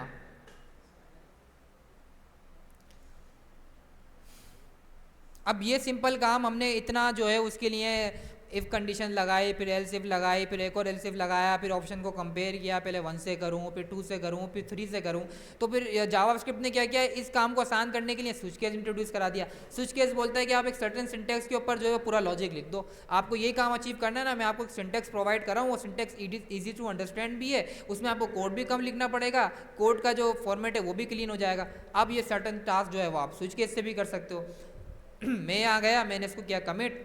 अब ये सिंपल काम हमने इतना जो है उसके लिए इफ़ कंडीशन लगाई, फिर एल्स इफ लगाई, फिर एक और एल्स इफ लगाया, फिर ऑप्शन को कंपेयर किया, पहले 1 से करूँ, फिर 2 से करूँ, फिर 3 से करूँ। तो फिर जावास्क्रिप्ट ने क्या किया, इस काम को आसान करने के लिए स्विच केस इंट्रोड्यूस करा दिया। स्विच केस बोलता है कि आप एक सर्टेन सिंटेक्स के ऊपर जो है पूरा लॉजिक लिख दो, आपको यही काम अचीव करना है ना, मैं आपको एक सिंटेक्स प्रोवाइड कर रहा हूँ, वो सिंटेक्स ईजी टू अंडरस्टैंड भी है, उसमें आपको कोड भी कम लिखना पड़ेगा, कोड का जो फॉर्मेट है वो भी क्लीन हो जाएगा। अब ये सर्टेन टास्क जो है वो आप स्विच केस से भी कर सकते हो। मैं आ गया, मैंने इसको किया कमिट,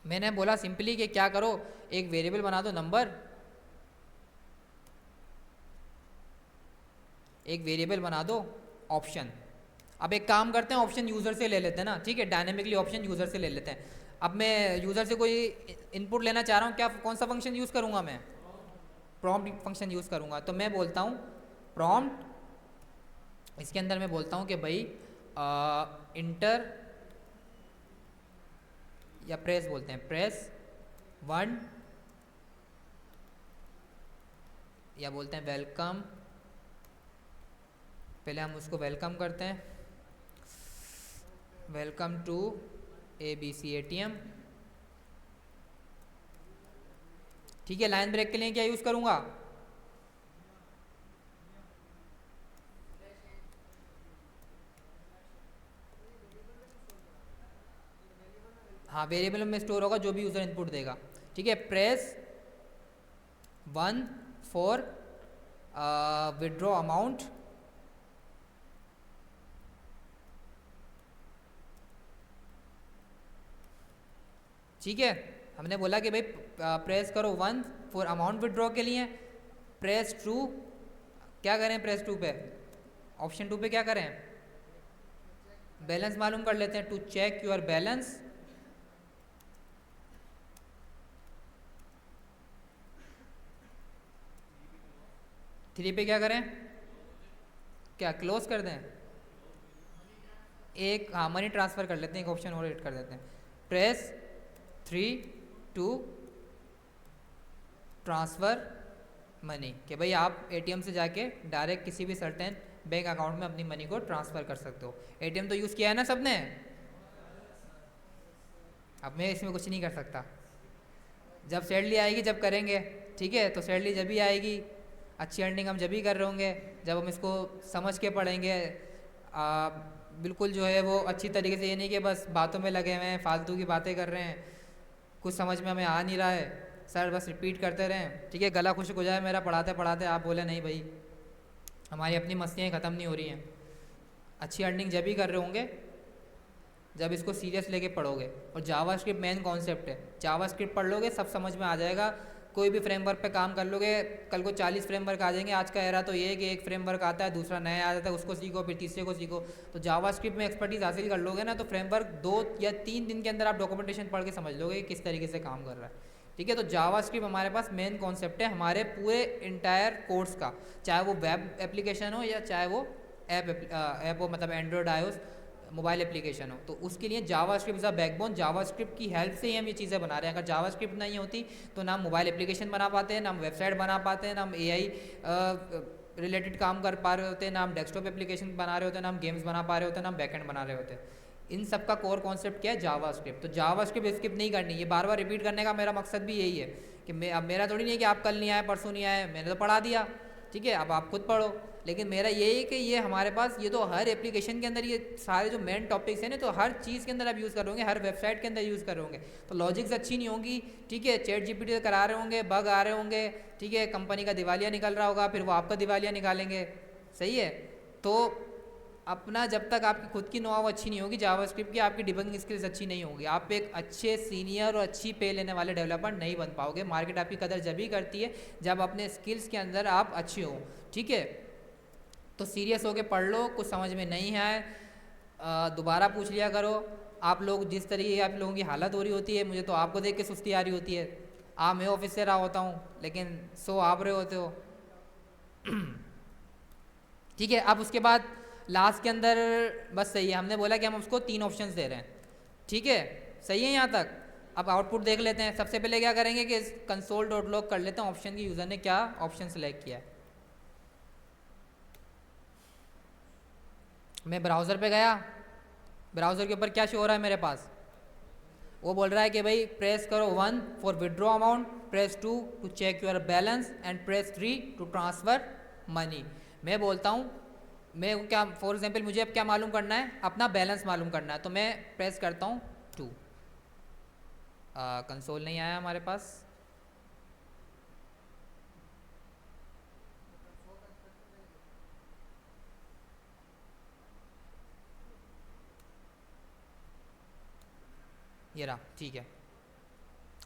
मैंने बोला सिंपली कि क्या करो, एक वेरिएबल बना दो नंबर, एक वेरिएबल बना दो ऑप्शन। अब एक काम करते हैं, ऑप्शन यूज़र से ले लेते हैं ना, ठीक है, डायनेमिकली ऑप्शन यूज़र से ले लेते हैं। अब मैं यूज़र से कोई इनपुट लेना चाह रहा हूँ, क्या कौन सा फंक्शन यूज़ करूँगा मैं, प्रॉम्प्ट फंक्शन यूज़ करूँगा। तो मैं बोलता हूँ प्रॉम्प्ट, इसके अंदर मैं बोलता हूँ कि भाई इंटर या प्रेस बोलते हैं, प्रेस 1, या बोलते हैं वेलकम, पहले हम उसको वेलकम करते हैं, वेलकम टू ABC ATM। ठीक है, लाइन ब्रेक के लिए क्या यूज़ करूँगा, हाँ वेरिएबल में स्टोर होगा जो भी यूज़र इनपुट देगा। ठीक है, प्रेस 1 फॉर विड्रॉ अमाउंट, ठीक है, हमने बोला कि भाई प्रेस करो 1 फॉर अमाउंट विड्रॉ के लिए, प्रेस 2, क्या करें प्रेस 2 पे, ऑप्शन 2 पे क्या करें, बैलेंस मालूम कर लेते हैं, to check your balance, three पे क्या करें, क्या क्लोज कर दें, एक हाँ मनी ट्रांसफ़र कर लेते हैं, एक ऑप्शन और ऐड कर देते हैं, प्रेस 3 टू ट्रांसफ़र मनी, कि भाई आप ATM से जाके डायरेक्ट किसी भी सर्टेन बैंक अकाउंट में अपनी मनी को ट्रांसफ़र कर सकते हो। एटीएम तो यूज़ किया है ना सबने, अब मैं इसमें कुछ नहीं कर सकता। जब सैलरी आएगी जब करेंगे, ठीक है। तो सैलरी जब भी आएगी, अच्छी अर्निंग हम जब भी कर रहे होंगे जब हम इसको समझ के पढ़ेंगे। बिल्कुल जो है वो अच्छी तरीके से, ये नहीं कि बस बातों में लगे हुए हैं, फालतू की बातें कर रहे हैं, कुछ समझ में हमें आ नहीं रहा है, सर बस रिपीट करते रहें, ठीक है। गला खुश्क हो जाए मेरा पढ़ाते पढ़ाते, आप बोले नहीं भाई हमारी अपनी मस्तियाँ ख़त्म नहीं हो रही हैं। अच्छी अर्निंग जब भी कर रहे होंगे जब इसको सीरियस लेके पढ़ोगे। और जावास्क्रिप्ट मेन कॉन्सेप्ट है, जावास्क्रिप्ट पढ़ लोगे सब समझ में आ जाएगा। कोई भी फ्रेमवर्क पे काम कर लोगे, कल को 40 फ्रेमवर्क आ जाएंगे। आज का एरा तो ये है कि एक फ्रेमवर्क आता है, दूसरा नया आ जाता है, उसको सीखो, फिर तीसरे को सीखो। तो जावास्क्रिप्ट में एक्सपर्टीज हासिल कर लोगे ना, तो फ्रेमवर्क 2 या 3 दिन के अंदर आप डॉक्यूमेंटेशन पढ़ के समझ लोगे किस तरीके से काम कर रहा है, ठीक है। तो जावास्क्रिप्ट हमारे पास मेन कॉन्सेप्ट है हमारे पूरे इंटायर कोर्स का, चाहे वो वेब एप्लीकेशन हो या चाहे वो ऐप हो, मतलब एंड्रॉयड आईओएस मोबाइल एप्लीकेशन हो। तो उसके लिए JavaScript is a backbone. JavaScript की हेल्प से ही हम ये चीज़ें बना रहे हैं। अगर जावास्क्रिप्ट नहीं होती तो ना हम मोबाइल एप्लीकेशन बना पाते हैं, ना हम वेबसाइट बना पाते हैं, ना हम एआई रिलेटेड काम कर पा रहे होते, ना हम डेस्कटॉप एप्लीकेशन बना रहे होते, ना हम गेम्स बना पा रहे होते, ना हम बैकएंड बना रहे होते। इन सब का कोर कॉन्सेप्ट क्या है? जावास्क्रिप्ट। तो जावास्क्रिप्ट स्किप नहीं करनी, ये बार बार रिपीट करने का मेरा मकसद भी यही है कि अब मेरा थोड़ी नहीं है कि आप कल नहीं आए परसों नहीं आए, मैंने तो पढ़ा दिया, ठीक है, अब आप खुद पढ़ो। लेकिन मेरा यही है कि ये हमारे पास ये तो हर एप्लीकेशन के अंदर ये सारे जो मेन टॉपिक्स हैं ना, तो हर चीज़ के अंदर आप यूज़ करोगे, हर वेबसाइट के अंदर यूज़ करोगे। तो लॉजिक्स अच्छी नहीं होगी, ठीक है, चैट जीपीटी करा रहे होंगे, बग आ रहे होंगे, ठीक है, कंपनी का दिवालिया निकल रहा होगा, फिर वो आपका दिवालिया निकालेंगे, सही है। तो अपना जब तक आपकी खुद की नॉलेज अच्छी नहीं होगी जावास्क्रिप्ट की, आपकी डिबगिंग स्किल्स अच्छी नहीं होगी, आप एक अच्छे सीनियर और अच्छी पे लेने वाले डेवलपर नहीं बन पाओगे। मार्केट आपकी कदर जब ही करती है जब अपने स्किल्स के अंदर आप अच्छे हो, ठीक है। तो सीरियस होके पढ़ लो, कुछ समझ में नहीं आए दोबारा पूछ लिया करो। आप लोग जिस तरीके आप लोगों की हालत हो रही होती है, मुझे तो आपको देख के सुस्ती आ रही होती है। मैं ऑफिस से रहा होता हूँ लेकिन सो आप रहे होते हो, ठीक है। अब उसके बाद लास्ट के अंदर बस सही है, हमने बोला कि हम उसको 3 ऑप्शंस दे रहे हैं, ठीक है, सही है यहाँ तक। अब आउटपुट देख लेते हैं। सबसे पहले क्या करेंगे कि कंसोल डॉट लॉग कर लेते हैं ऑप्शन की यूज़र ने क्या ऑप्शन सेलेक्ट किया है। मैं ब्राउज़र पे गया, ब्राउज़र के ऊपर क्या शो हो रहा है मेरे पास, वो बोल रहा है कि भाई प्रेस करो 1 for withdraw amount, press 2 to check your balance and press 3 to transfer money. मैं बोलता हूँ, मैं क्या फॉर एग्जांपल मुझे अब क्या मालूम करना है, अपना बैलेंस मालूम करना है, तो मैं प्रेस करता हूँ 2। कंसोल नहीं आया हमारे पास, ये रहा, ठीक है,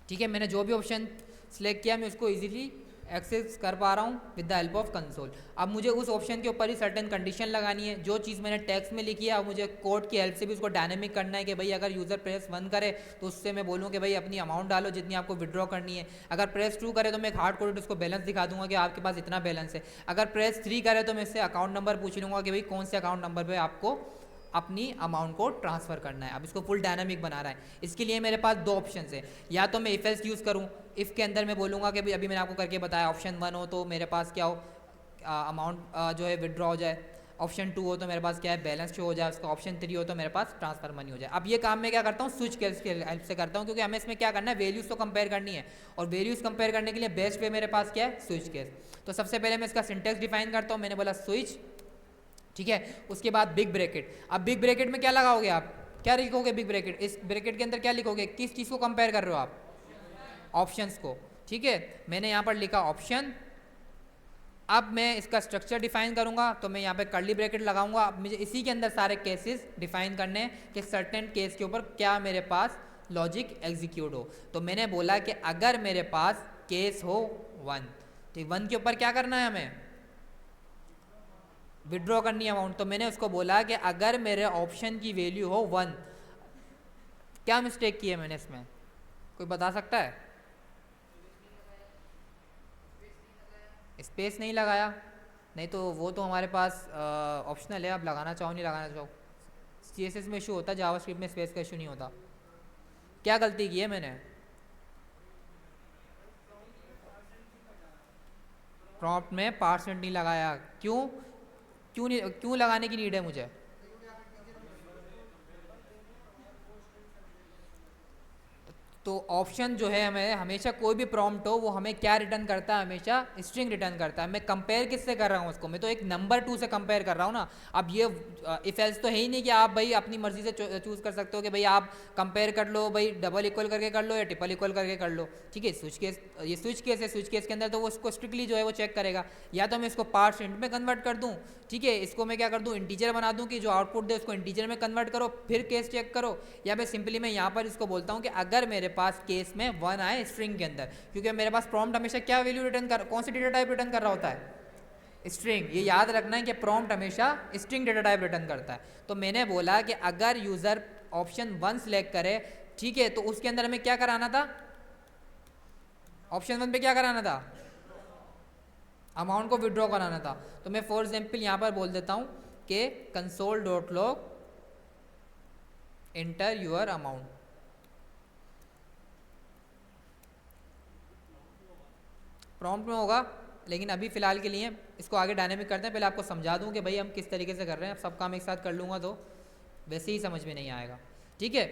ठीक है। मैंने जो भी ऑप्शन सिलेक्ट किया मैं उसको इजीली एक्सेस कर पा रहा हूँ with the help of console. अब मुझे उस ऑप्शन के ऊपर ही सर्टेन कंडीशन लगानी है, जो चीज़ मैंने टेक्स्ट में लिखी है अब मुझे कोड की हेल्प से भी उसको डायनेमिक करना है कि भाई अगर यूज़र प्रेस 1 करे तो उससे मैं बोलूँ कि भाई अपनी अमाउंट डालो जितनी आपको विड्रॉ करनी है। अगर प्रेस 2 करे तो मैं एक हार्ड कोडेड उसको बैलेंस दिखा दूंगा कि आपके पास इतना बैलेंस है। अगर प्रेस 3 करे तो मैं इससे अकाउंट नंबर पूछ लूँगा कि भाई कौन से अकाउंट नंबर पर आपको अपनी अमाउंट को ट्रांसफ़र करना है। अब इसको फुल डायनामिक बना रहा है, इसके लिए मेरे पास 2 ऑप्शन है। या तो मैं इफ एल्स यूज़ करूँ, इफ़ के अंदर मैं बोलूँगा कि भाई अभी मैंने आपको करके बताया ऑप्शन 1 हो तो मेरे पास क्या हो, अमाउंट जो है विड्रॉ हो जाए, ऑप्शन 2 हो तो मेरे पास क्या है बैलेंस शो हो जाए उसका, ऑप्शन 3 हो तो मेरे पास ट्रांसफर मनी हो जाए। अब ये काम मैं क्या करता हूँ स्विच केस के हेल्प से करता हूँ, क्योंकि हमें इसमें क्या करना है वैल्यूज़ तो कंपेयर करनी है, और वैल्यूज़ कंपेयर करने के लिए बेस्ट वे मेरे पास क्या है स्विच केस। तो सबसे पहले मैं इसका सिंटेक्स डिफाइन करता हूँ, मैंने बोला स्विच, ठीक है। उसके बाद बिग ब्रैकेट। अब बिग ब्रैकेट में क्या लगाओगे आप, क्या लिखोगे बिग ब्रैकेट, इस ब्रैकेट के अंदर क्या लिखोगे, किस चीज़ को कंपेयर कर रहे हो आप, ऑप्शंस को, ठीक है। मैंने यहाँ पर लिखा ऑप्शन। अब मैं इसका स्ट्रक्चर डिफाइन करूंगा तो मैं यहाँ पे कर्ली ब्रैकेट लगाऊंगा। अब मुझे इसी के अंदर सारे केसेस डिफाइन करने हैं कि सर्टेन केस के ऊपर क्या मेरे पास लॉजिक एग्जीक्यूट हो। तो मैंने बोला कि अगर मेरे पास केस हो 1, तो 1 के ऊपर क्या करना है हमें विड्रॉ करनी है अमाउंट। तो मैंने उसको बोला कि अगर मेरे ऑप्शन की वैल्यू हो 1, क्या मिस्टेक की है मैंने इसमें, कोई बता सकता है? स्पेस नहीं लगाया, नहीं तो वो तो हमारे पास ऑप्शनल है, आप लगाना चाहो नहीं लगाना चाहो। CSS में इशू होता है, जावास्क्रिप्ट में स्पेस का इशू नहीं होता। क्या गलती की है मैंने, प्रॉम्प्ट में % नहीं लगाया, क्यों? क्यों नहीं, क्यों लगाने की नीड है मुझे? तो ऑप्शन जो है हमें हमेशा, कोई भी प्रॉम्प्ट हो वो हमें क्या रिटर्न करता है, हमेशा स्ट्रिंग रिटर्न करता है। मैं कंपेयर किससे कर रहा हूँ उसको, मैं तो एक नंबर 2 से कंपेयर कर रहा हूँ ना। अब ये इफ एल्स तो है ही नहीं कि आप भाई अपनी मर्जी से चूज कर सकते हो कि भाई आप कंपेयर कर लो, भाई डबल इक्वल करके कर लो या ट्रिपल इक्वल करके कर लो। ठीक है, स्विच केस, ये स्विच केस है, स्विच केस के अंदर तो वो उसको स्ट्रिक्टली जो है वो चेक करेगा। या तो मैं इसको पार्ट्स इंट में कन्वर्ट कर दूँ, ठीक है, इसको मैं क्या कर दूँ, इंटीजर बना दूँ कि जो आउटपुट दे उसको इंटीजर में कन्वर्ट करो, फिर केस चेक करो। या मैं सिंपली मैं यहाँ पर इसको बोलता हूँ कि अगर मेरे पास केस में 1 आए स्ट्रिंग के अंदर, क्योंकि मेरे पास प्रॉम्प्ट हमेशा क्या वैल्यू रिटर्न कर, कौन सी डेटा टाइप रिटर्न कर रहा होता है, स्ट्रिंग। ये याद रखना है कि प्रॉम्प्ट हमेशा स्ट्रिंग डेटा टाइप रिटर्न करता है। तो मैंने बोला कि अगर यूजर ऑप्शन 1 सिलेक्ट करे, ठीक है, तो उसके अंदर हमें क्या कराना था, ऑप्शन 1 पे क्या कराना था, अमाउंट को विड्रॉ कराना था। तो मैं फॉर एग्जाम्पल यहाँ पर बोल देता हूँ कि console dot log enter your amount. Prompt में होगा, लेकिन अभी फ़िलहाल के लिए इसको आगे डायनेमिक करते हैं। पहले आपको समझा दूं कि भाई हम किस तरीके से कर रहे हैं। अब सब काम एक साथ कर लूँगा तो वैसे ही समझ में नहीं आएगा। ठीक है,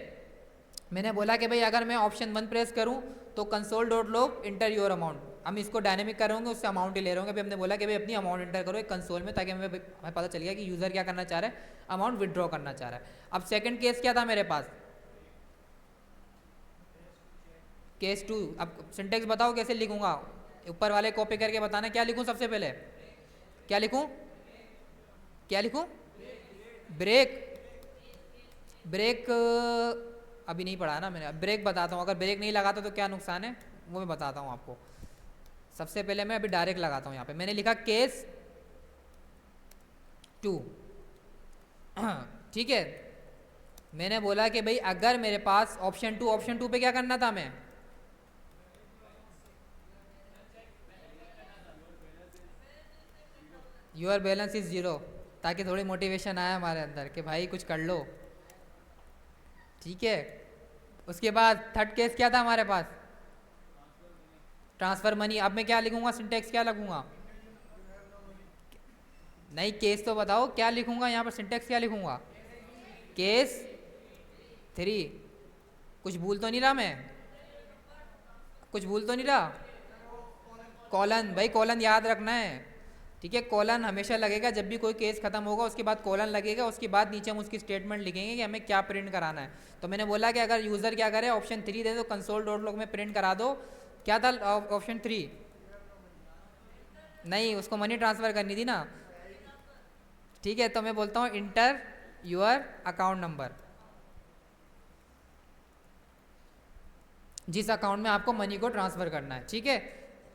मैंने बोला कि भाई अगर मैं ऑप्शन 1 प्रेस करूं तो console dot log inter your amount, हम इसको डायनेमिक कर रहे होंगे, उससे अमाउंट ही ले रहे होंगे। अभी हमने बोला कि भाई अपनी अमाउंट इंटर करो एक कंसोल में, ताकि हमें पता चल गया कि यूज़र क्या करना चाह रहा है, अमाउंट विड्रॉ करना चाह रहा है। अब सेकेंड केस क्या था मेरे पास, केस 2। अब सिंटेक्स बताओ कैसे लिखूंगा, ऊपर वाले कॉपी करके बताना। क्या लिखूं सबसे पहले, क्या लिखूं, क्या लिखूं, ब्रेक, ब्रेक अभी नहीं पढ़ा ना मैंने, ब्रेक बताता हूँ। अगर ब्रेक नहीं लगाता तो क्या नुकसान है वो मैं बताता हूँ आपको। सबसे पहले मैं अभी डायरेक्ट लगाता हूँ। यहाँ पे मैंने लिखा केस 2, ठीक है। मैंने बोला कि भाई अगर मेरे पास ऑप्शन 2, ऑप्शन 2 पे क्या करना था मैं, योर बैलेंस इज 0, ताकि थोड़ी मोटिवेशन आए हमारे अंदर कि भाई कुछ कर लो। ठीक है, उसके बाद थर्ड केस क्या था हमारे पास, ट्रांसफर मनी। अब मैं क्या लिखूंगा, सिंटेक्स क्या लगूंगा, नहीं केस तो बताओ क्या लिखूंगा यहाँ पर, सिंटेक्स क्या लिखूंगा, केस 3। कुछ भूल तो नहीं रहा मैं, कुछ भूल तो नहीं रहा, कॉलन, भाई कॉलन याद रखना है। ठीक है, कॉलन हमेशा लगेगा जब भी कोई केस खत्म होगा, उसके बाद कॉलन लगेगा, उसके बाद नीचे हम उसकी स्टेटमेंट लिखेंगे कि हमें क्या प्रिंट कराना है। तो मैंने बोला कि अगर यूज़र क्या करे, ऑप्शन 3 दे दो, कंसोल डॉट लॉग में प्रिंट करा दो। क्या था ऑप्शन 3, नहीं उसको मनी ट्रांसफ़र करनी थी ना। ठीक है, तो मैं बोलता हूँ इंटर योर अकाउंट नंबर, जिस अकाउंट में आपको मनी को ट्रांसफ़र करना है। ठीक है,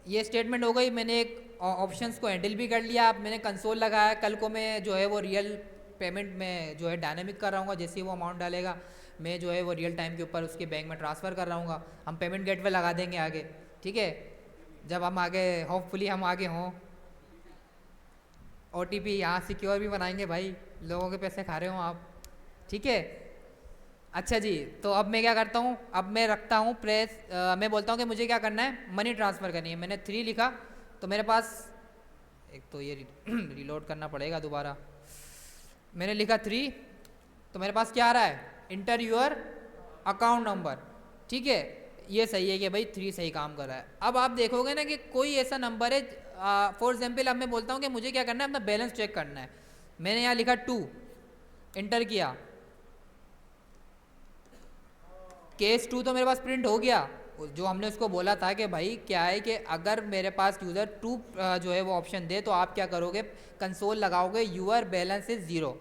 ये स्टेटमेंट हो गई। मैंने एक ऑप्शंस को हैंडल भी कर लिया। अब मैंने कंसोल लगाया, कल को मैं जो है वो रियल पेमेंट में जो है डायनेमिक कर रहा हूँ, जैसे ही वो अमाउंट डालेगा मैं जो है वो रियल टाइम के ऊपर उसके बैंक में ट्रांसफ़र कर रहा हूँ। हम पेमेंट गेटवे लगा देंगे आगे। ठीक है, जब हम आगे होपफुली हम आगे हों, OTP यहाँ सिक्योर भी बनाएंगे भाई, लोगों के पैसे खा रहे हो आप। ठीक है, अच्छा जी, तो अब मैं क्या करता हूँ, अब मैं रखता हूँ प्रेस, मैं बोलता हूँ कि मुझे क्या करना है, मनी ट्रांसफ़र करनी है। मैंने 3 लिखा, तो मेरे पास एक तो ये रिलोड करना पड़ेगा दोबारा। मैंने लिखा 3, तो मेरे पास क्या आ रहा है, इंटर यूर अकाउंट नंबर। ठीक है, ये सही है कि भाई 3 सही काम कर रहा है। अब आप देखोगे ना कि कोई ऐसा नंबर है, फॉर एग्जाम्पल अब मैं बोलता हूँ कि मुझे क्या करना है, अपना बैलेंस चेक करना है। मैंने यहाँ लिखा 2, इंटर किया, केस 2 तो मेरे पास प्रिंट हो गया। जो हमने उसको बोला था कि भाई क्या है कि अगर मेरे पास यूज़र 2 जो है वो ऑप्शन दे तो आप क्या करोगे, कंसोल लगाओगे यूर बैलेंस इज 0।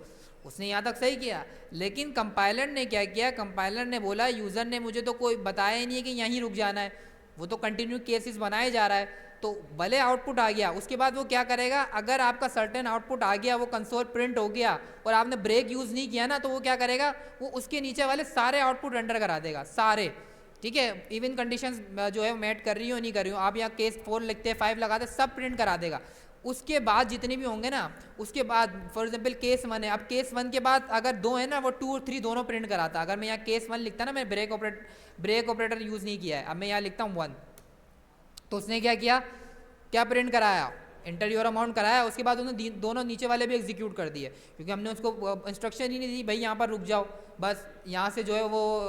उसने यहाँ तक सही किया, लेकिन कंपाइलर ने क्या किया, कंपाइलर ने बोला यूज़र ने मुझे तो कोई बताया ही नहीं है कि यहीं रुक जाना है, वो तो कंटिन्यू केसेस बनाए जा रहा है। तो भले आउटपुट आ गया, उसके बाद वो क्या करेगा, अगर आपका सर्टेन आउटपुट आ गया, वो कंसोल प्रिंट हो गया और आपने ब्रेक यूज़ नहीं किया ना, तो वो क्या करेगा, वो उसके नीचे वाले सारे आउटपुट रेंडर करा देगा, सारे। ठीक है, इवन कंडीशंस जो है मैट कर रही हो नहीं कर रही हो, आप यहाँ केस 4 लिखते हैं, 5 लगाते, सब प्रिंट करा देगा। उसके बाद जितने भी होंगे ना, उसके बाद फॉर एग्जाम्पल केस 1 है, अब केस 1 के बाद अगर 2 है ना, वो 2 और 3 दोनों प्रिंट कराता। अगर मैं यहाँ केस 1 लिखता ना, मैं ब्रेक ऑपरेटर यूज़ नहीं किया है, अब मैं यहाँ लिखता हूँ 1, तो उसने क्या किया, क्या प्रिंट कराया, इंटर योर अमाउंट कराया, उसके बाद उन्होंने दोनों नीचे वाले भी एग्जीक्यूट कर दिए, क्योंकि हमने उसको इंस्ट्रक्शन ही नहीं दी भाई यहाँ पर रुक जाओ, बस यहाँ से जो है वो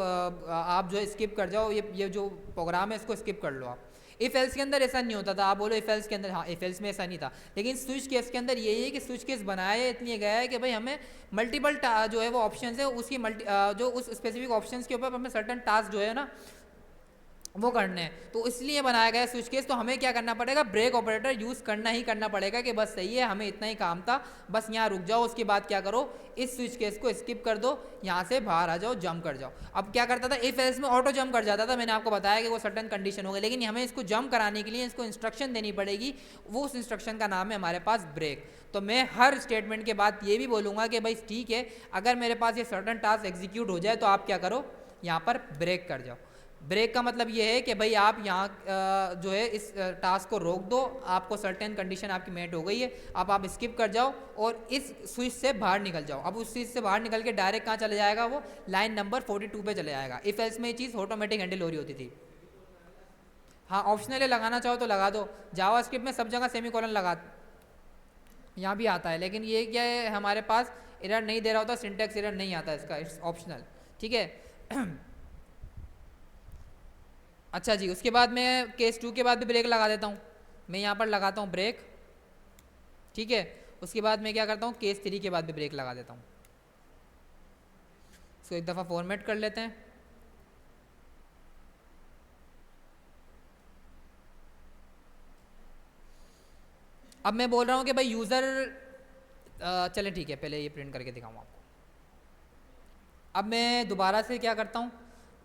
आप जो है स्किप कर जाओ, ये जो प्रोग्राम है इसको स्किप कर लो आप। इफ़ एल्स के अंदर ऐसा नहीं होता था, आप बोलो इफ़ एल्स के अंदर, हाँ इफ़ एल्स में ऐसा नहीं था, लेकिन स्विच केस के अंदर यही है कि स्विच केस बनाया इसलिए गया है कि भाई हमें मल्टीपल जो है वो ऑप्शन है उसकी जो उस स्पेसिफिक ऑप्शन के ऊपर हमें सर्टन टास्क जो है ना वो करने हैं, तो इसलिए बनाया गया स्विच केस। तो हमें क्या करना पड़ेगा, ब्रेक ऑपरेटर यूज़ करना ही करना पड़ेगा कि बस सही है, हमें इतना ही काम था, बस यहाँ रुक जाओ, उसके बाद क्या करो, इस स्विच केस को स्किप कर दो, यहाँ से बाहर आ जाओ, जंप कर जाओ। अब क्या करता था, इफ एल्स में ऑटो जंप कर जाता था, मैंने आपको बताया कि वो सर्टन कंडीशन हो गई, लेकिन हमें इसको जंप कराने के लिए इसको इंस्ट्रक्शन देनी पड़ेगी, वो उस इंस्ट्रक्शन का नाम है हमारे पास ब्रेक। तो मैं हर स्टेटमेंट के बाद ये भी बोलूँगा कि भाई ठीक है, अगर मेरे पास ये सर्टन टास्क एग्जीक्यूट हो जाए तो आप क्या करो, यहाँ पर ब्रेक कर जाओ। ब्रेक का मतलब ये है कि भाई आप यहाँ जो है इस टास्क को रोक दो, आपको सर्टेन कंडीशन आपकी मेट हो गई है, अब आप स्किप कर जाओ और इस स्विच से बाहर निकल जाओ। अब उस स्विच से बाहर निकल के डायरेक्ट कहाँ चले जाएगा, वो लाइन नंबर 42 पे चले जाएगा। इफ एल्स में ये चीज़ ऑटोमेटिक हैंडल हो रही होती थी। हाँ ऑप्शनल है, लगाना चाहो तो लगा दो, जावास्क्रिप्ट में सब जगह सेमीकोलन लगा, यहाँ भी आता है, लेकिन ये क्या है हमारे पास एरर नहीं दे रहा होता, सिंटेक्स एरर नहीं आता इसका, इट्स ऑप्शनल, ठीक है। अच्छा जी, उसके बाद मैं केस 2 के बाद भी ब्रेक लगा देता हूँ, मैं यहाँ पर लगाता हूँ ब्रेक, ठीक है। उसके बाद मैं क्या करता हूँ, केस 3 के बाद भी ब्रेक लगा देता हूँ। इसको एक दफ़ा फॉर्मेट कर लेते हैं। अब मैं बोल रहा हूँ कि भाई यूज़र, चलें ठीक है, पहले ये प्रिंट करके दिखाऊँ आपको। अब मैं दोबारा से क्या करता हूँ,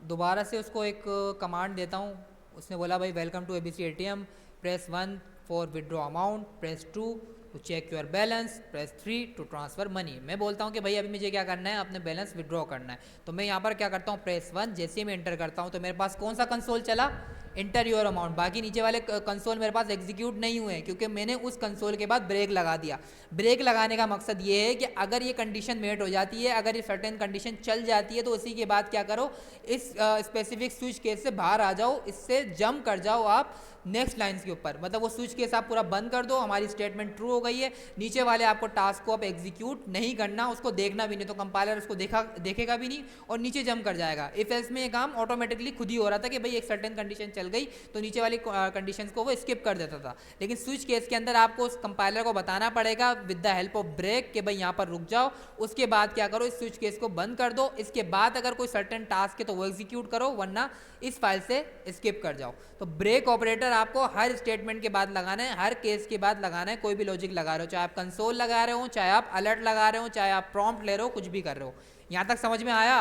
दोबारा से उसको एक कमांड देता हूँ। उसने बोला भाई welcome to ABC ATM, press 1 for withdraw amount, press 2 to check your balance, press 3 to transfer money. मैं बोलता हूँ कि भाई अभी मुझे क्या करना है, अपने बैलेंस विड्रॉ करना है, तो मैं यहाँ पर क्या करता हूँ, प्रेस 1, जैसे ही मैं इंटर करता हूँ तो मेरे पास कौन सा कंसोल चला, इंटर योर अमाउंट। बाकी नीचे वाले कंसोल मेरे पास एग्जीक्यूट नहीं हुए क्योंकि मैंने उस कंसोल के बाद ब्रेक लगा दिया। ब्रेक लगाने का मकसद ये है कि अगर ये कंडीशन मेट हो जाती है, अगर ये सर्टेन कंडीशन चल जाती है, तो उसी के बाद क्या करो, इस स्पेसिफिक स्विच केस से बाहर आ जाओ, इससे जंप कर जाओ आप नेक्स्ट लाइन्स के ऊपर, मतलब वो स्विच केस आप पूरा बंद कर दो, हमारी स्टेटमेंट ट्रू हो गई है, नीचे वाले आपको टास्क को आप एग्जीक्यूट नहीं करना, उसको देखना भी नहीं, तो कंपाइलर उसको देखेगा भी नहीं और नीचे जंप कर जाएगा। इफ एल्स में ये काम ऑटोमेटिकली खुद ही हो रहा था कि भाई एक सर्टेन कंडीशन चल गई तो नीचे वाली कंडीशंस को वो स्किप कर देता था, लेकिन स्विच केस के अंदर आपको उस कंपाइलर को बताना पड़ेगा with the help of break कि भाई यहाँ पर रुक जाओ, उसके बाद क्या करो, इस स्विच केस को बंद कर दो, इसके बाद अगर कोई सर्टेन टास्क है तो वो एग्जीक्यूट करो, वरना इस फाइल से स्किप कर जाओ। तो ब्रेक ऑपरेटर आपको हर स्टेटमेंट के बाद लगाना है, हर केस के बाद लगाना है, कोई भी लॉजिक लगा रहे हो, चाहे आप कंसोल लगा रहे हो, चाहे आप अलर्ट लगा रहे हो, चाहे आप प्रॉम्प्ट ले रहे हो, कुछ भी कर रहे हो। यहाँ तक समझ में आया?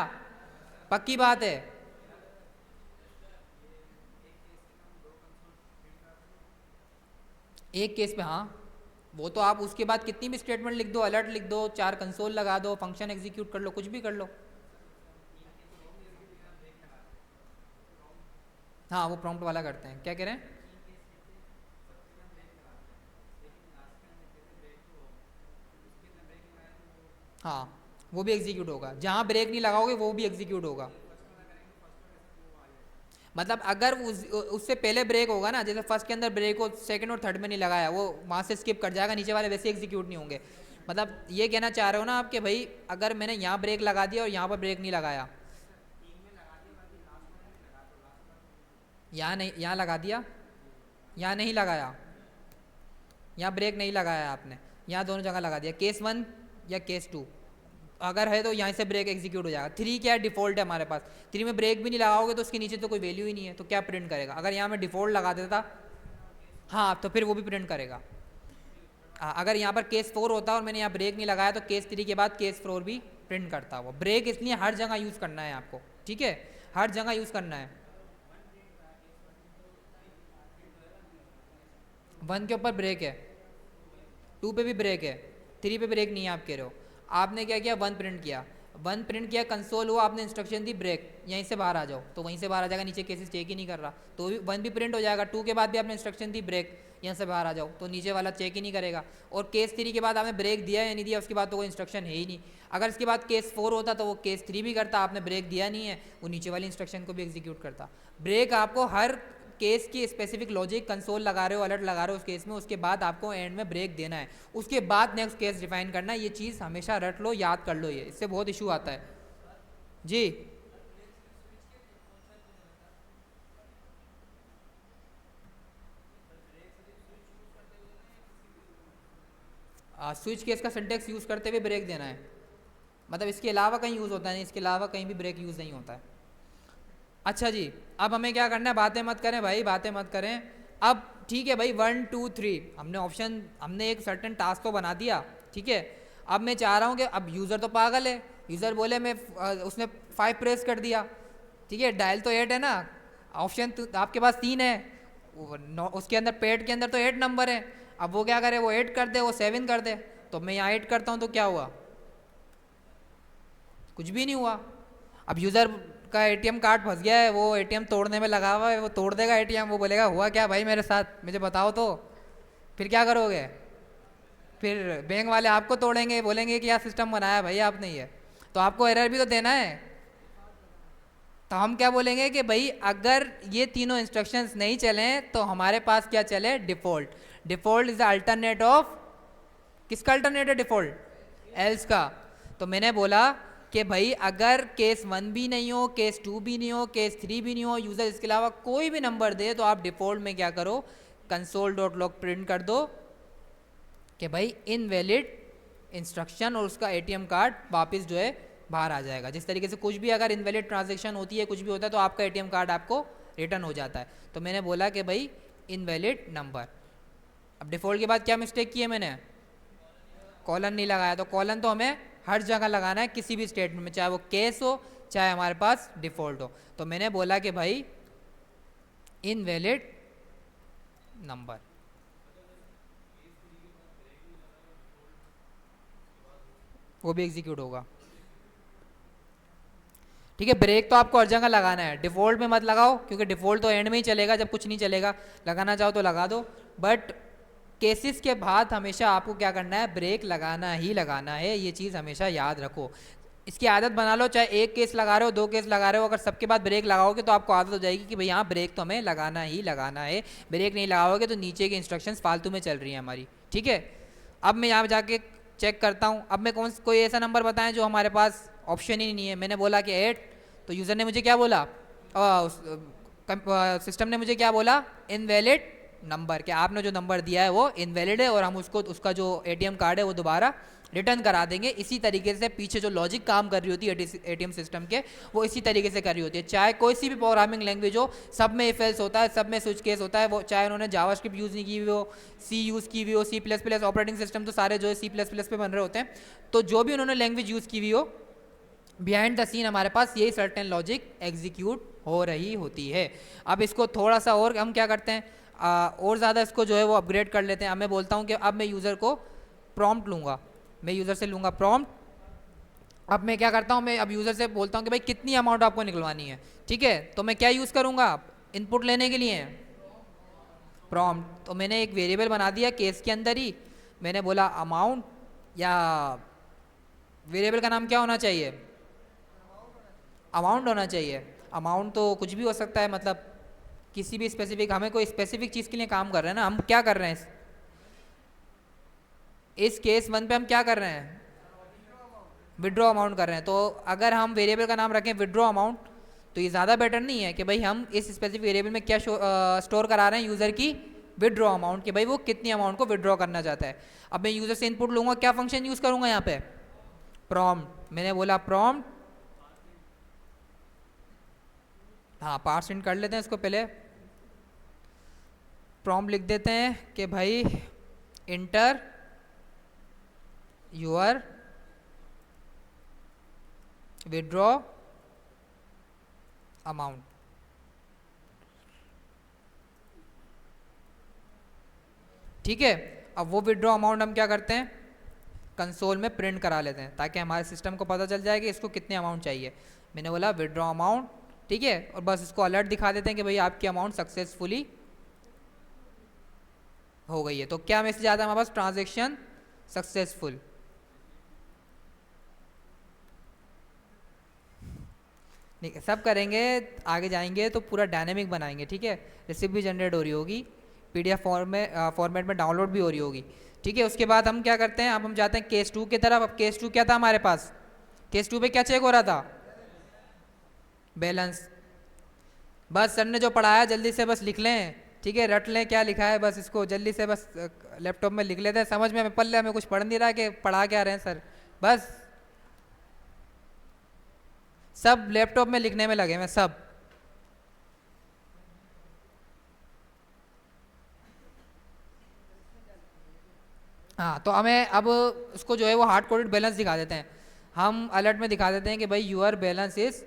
पक्की बात है। एक केस पे हाँ, वो तो आप उसके बाद कितनी भी स्टेटमेंट लिख दो, अलर्ट लिख दो, 4 कंसोल लगा दो, फंक्शन एग्जीक्यूट कर लो, कुछ भी कर लो। हाँ वो प्रॉम्प्ट वाला करते हैं, क्या कह रहे हैं? हाँ वो भी एग्जीक्यूट होगा, जहाँ ब्रेक नहीं लगाओगे वो भी एग्जीक्यूट होगा। मतलब अगर उससे पहले ब्रेक होगा ना, जैसे फर्स्ट के अंदर ब्रेक हो, सेकंड और थर्ड में नहीं लगाया, वो वहाँ से स्किप कर जाएगा, नीचे वाले वैसे एग्जीक्यूट नहीं होंगे। मतलब ये कहना चाह रहे हो ना आप कि भाई अगर मैंने यहाँ ब्रेक लगा दिया और यहाँ पर ब्रेक नहीं लगाया, यहाँ नहीं, यहाँ लगा दिया, यहाँ नहीं लगाया, यहाँ ब्रेक नहीं लगाया आपने, यहाँ दोनों जगह लगा दिया, केस 1 या केस 2 अगर है तो यहाँ से ब्रेक एग्जीक्यूट हो जाएगा। 3 क्या है, डिफ़ॉल्ट है हमारे पास, 3 में ब्रेक भी नहीं लगाओगे तो उसके नीचे तो कोई वैल्यू ही नहीं है, तो क्या प्रिंट करेगा? अगर यहाँ मैं डिफ़ॉल्ट लगा देता हाँ तो फिर वो भी प्रिंट करेगा। अगर यहाँ पर केस 4 होता और मैंने यहाँ ब्रेक नहीं लगाया तो केस 3 के बाद केस 4 भी प्रिंट करता वो। ब्रेक इसलिए हर जगह यूज़ करना है आपको, ठीक है, हर जगह यूज़ करना है। 1 के ऊपर ब्रेक है, 2 पे भी ब्रेक है, 3 पे ब्रेक नहीं है। आप कह रहे हो आपने क्या किया, 1 प्रिंट किया, 1 प्रिंट किया, कंसोल हुआ, आपने इंस्ट्रक्शन दी ब्रेक, यहीं से बाहर आ जाओ, तो वहीं से बाहर आ जाएगा, नीचे केसेस चेक ही नहीं कर रहा तो 1 भी प्रिंट हो जाएगा। 2 के बाद भी आपने इंस्ट्रक्शन दी ब्रेक, यहाँ से बाहर आ जाओ, तो नीचे वाला चेक ही नहीं करेगा। और केस 3 के बाद आपने ब्रेक दिया या नहीं दिया, उसके बाद तो कोई इंस्ट्रक्शन है ही नहीं। अगर इसके बाद केस 4 होता तो वो केस 3 भी करता, आपने ब्रेक दिया नहीं है, वो नीचे वाली इंस्ट्रक्शन को भी एग्जीक्यूट करता। ब्रेक आपको हर केस की स्पेसिफिक लॉजिक कंसोल लगा रहे हो, अलर्ट लगा रहे हो उस केस में, उसके बाद आपको एंड में ब्रेक देना है, उसके बाद नेक्स्ट केस डिफाइन करना है। ये चीज़ हमेशा रट लो, याद कर लो, ये इससे बहुत इशू आता है जी। स्विच केस का सिंटेक्स यूज़ करते हुए ब्रेक देना है, मतलब इसके अलावा कहीं यूज़ होता नहीं, इसके अलावा कहीं भी ब्रेक यूज़ नहीं होता है। अच्छा जी, अब हमें क्या करना है, बातें मत करें भाई, बातें मत करें। अब ठीक है भाई, 1 2 3 हमने ऑप्शन, हमने एक सर्टेन टास्क तो बना दिया, ठीक है। अब मैं चाह रहा हूँ कि अब यूज़र तो पागल है, यूज़र बोले मैं उसने 5 प्रेस कर दिया, ठीक है, डायल तो 8 है ना, ऑप्शन तो आपके पास 3 है, उसके अंदर पेड के अंदर तो 8 नंबर है। अब वो क्या करे, वो 8 कर दे, वो 7 कर दे, तो मैं यहाँ 8 करता हूँ तो क्या हुआ, कुछ भी नहीं हुआ। अब यूज़र का एटीएम कार्ड फंस गया है, वो एटीएम तोड़ने में लगा हुआ है, वो तोड़ देगा एटीएम, वो बोलेगा हुआ क्या भाई मेरे साथ, मुझे बताओ तो। फिर क्या करोगे, फिर बैंक वाले आपको तोड़ेंगे, बोलेंगे कि क्या सिस्टम बनाया भाई आपने ये, तो आपको एरर भी तो देना है। तो हम क्या बोलेंगे कि भाई अगर ये तीनों इंस्ट्रक्शंस नहीं चलें तो हमारे पास क्या चले, default. Default is the alternate of, किसका अल्टरनेट है, डिफ़ॉल्ट, एल्स का। तो मैंने बोला कि भाई अगर केस 1 भी नहीं हो, केस 2 भी नहीं हो, केस 3 भी नहीं हो, यूज़र इसके अलावा कोई भी नंबर दे, तो आप डिफ़ॉल्ट में क्या करो, console.log प्रिंट कर दो कि भाई इनवैलिड इंस्ट्रक्शन, और उसका एटीएम कार्ड वापस जो है बाहर आ जाएगा। जिस तरीके से कुछ भी अगर इनवैलिड ट्रांजैक्शन होती है, कुछ भी होता है, तो आपका एटीएम कार्ड आपको रिटर्न हो जाता है। तो मैंने बोला कि भाई इनवैलिड नंबर। अब डिफ़ॉल्ट के बाद क्या मिस्टेक की है मैंने, कॉलन नहीं लगाया, तो कॉलन तो हमें हर जगह लगाना है किसी भी स्टेटमेंट में, चाहे वो केस हो चाहे हमारे पास डिफ़ॉल्ट हो। तो मैंने बोला कि भाई इनवैलिड नंबर, वो भी एग्जीक्यूट होगा, ठीक है। ब्रेक तो आपको हर जगह लगाना है, डिफ़ॉल्ट में मत लगाओ क्योंकि डिफ़ॉल्ट तो एंड में ही चलेगा जब कुछ नहीं चलेगा, लगाना चाहो तो लगा दो, बट केसेस के बाद हमेशा आपको क्या करना है, ब्रेक लगाना ही लगाना है, ये चीज़ हमेशा याद रखो। इसकी आदत बना लो, चाहे एक केस लगा रहे हो, 2 केस लगा रहे हो, अगर सबके बाद ब्रेक लगाओगे तो आपको आदत हो जाएगी कि भाई यहाँ ब्रेक तो हमें लगाना ही लगाना है। ब्रेक नहीं लगाओगे तो नीचे की इंस्ट्रक्शंस फालतू में चल रही हैं हमारी, ठीक है। अब मैं यहाँ जाके चेक करता हूँ, अब मैं कोई ऐसा नंबर बताएं जो हमारे पास ऑप्शन ही नहीं है। मैंने बोला कि 8, तो यूज़र ने मुझे क्या बोला, सिस्टम ने मुझे क्या बोला, इनवैलिड नंबर, कि आपने जो नंबर दिया है वो इनवैलिड है और हम उसको, उसका जो एटीएम कार्ड है वो दोबारा रिटर्न करा देंगे। इसी तरीके से पीछे जो लॉजिक काम कर रही होती है एटीएम सिस्टम के, वो इसी तरीके से कर रही होती है। चाहे कोई सी भी प्रोग्रामिंग लैंग्वेज हो, सब में इफ एल्स होता है, सब में स्विच केस होता है, वो चाहे उन्होंने जावास्क्रिप्ट यूज़ नहीं की हुई हो, सी यूज़ की हुई हो, C++, ऑपरेटिंग सिस्टम तो सारे जो है C++ पे बन रहे होते हैं, तो जो भी उन्होंने लैंग्वेज यूज़ की हुई हो, बिहाइंड द सीन हमारे पास यही सर्टेन लॉजिक एग्जीक्यूट हो रही होती है। अब इसको थोड़ा सा और हम क्या करते हैं, और ज़्यादा इसको जो है वो अपग्रेड कर लेते हैं। अब मैं बोलता हूँ कि अब मैं यूज़र को प्रॉम्प्ट लूँगा, मैं यूज़र से लूँगा प्रॉम्प्ट। अब मैं क्या करता हूँ, मैं अब यूज़र से बोलता हूँ कि भाई कितनी अमाउंट आपको निकलवानी है, ठीक है। तो मैं क्या यूज़ करूँगा इनपुट लेने के लिए, प्रॉम्प्ट। तो मैंने एक वेरिएबल बना दिया केस के अंदर ही, मैंने बोला अमाउंट, या वेरिएबल का नाम क्या होना चाहिए, अमाउंट होना चाहिए। अमाउंट तो कुछ भी हो सकता है, मतलब किसी भी स्पेसिफिक, हमें कोई स्पेसिफिक चीज़ के लिए काम कर रहे हैं ना, हम क्या कर रहे हैं इस केस 1 पे, हम क्या कर रहे हैं, विड्रॉ अमाउंट कर रहे हैं। तो अगर हम वेरिएबल का नाम रखें विड्रॉ अमाउंट, तो ये ज़्यादा बेटर नहीं है कि भाई हम इस स्पेसिफिक वेरिएबल में क्या स्टोर करा रहे हैं, यूज़र की विड्रॉ अमाउंट, कि भाई वो कितनी अमाउंट को विड्रॉ करना चाहता है। अब मैं यूज़र से इनपुट लूँगा, क्या फंक्शन यूज़ करूँगा यहाँ पे, प्रॉम्प्ट। मैंने बोला प्रॉम्प्ट, हाँ पार्स इंट कर लेते हैं इसको, पहले प्रॉम्प्ट लिख देते हैं कि भाई इंटर योर विड्रॉ अमाउंट, ठीक है। अब वो विड्रॉ अमाउंट हम क्या करते हैं, कंसोल में प्रिंट करा लेते हैं ताकि हमारे सिस्टम को पता चल जाए कि इसको कितने अमाउंट चाहिए। मैंने बोला विड्रॉ अमाउंट, ठीक है, और बस इसको अलर्ट दिखा देते हैं कि भाई आपकी अमाउंट सक्सेसफुली हो गई है। तो क्या मैसेज आता है हमारे पास, ट्रांजैक्शन सक्सेसफुल। नहीं सब करेंगे, आगे जाएंगे तो पूरा डायनेमिक बनाएंगे, ठीक है। रिसिप्ट भी जनरेट हो रही होगी, पीडीएफ फॉर्मेट में डाउनलोड भी हो रही होगी, ठीक है। उसके बाद हम क्या करते हैं, अब हम जाते हैं केस 2 की तरफ। अब केस 2 क्या था हमारे पास, केस 2 पे क्या चेक हो रहा था, बैलेंस। बस सर ने जो पढ़ाया जल्दी से बस लिख लें, ठीक है, रट लें क्या लिखा है, बस इसको जल्दी से बस लैपटॉप में लिख लेते हैं, समझ में हमें पल्ले हमें कुछ पढ़ नहीं रहा कि पढ़ा क्या रहे हैं सर, बस सब लैपटॉप में लिखने में लगे हैं सब। हाँ तो हमें अब उसको जो है वो हार्ड कोडेड बैलेंस दिखा देते हैं, हम अलर्ट में दिखा देते हैं कि भाई your balance is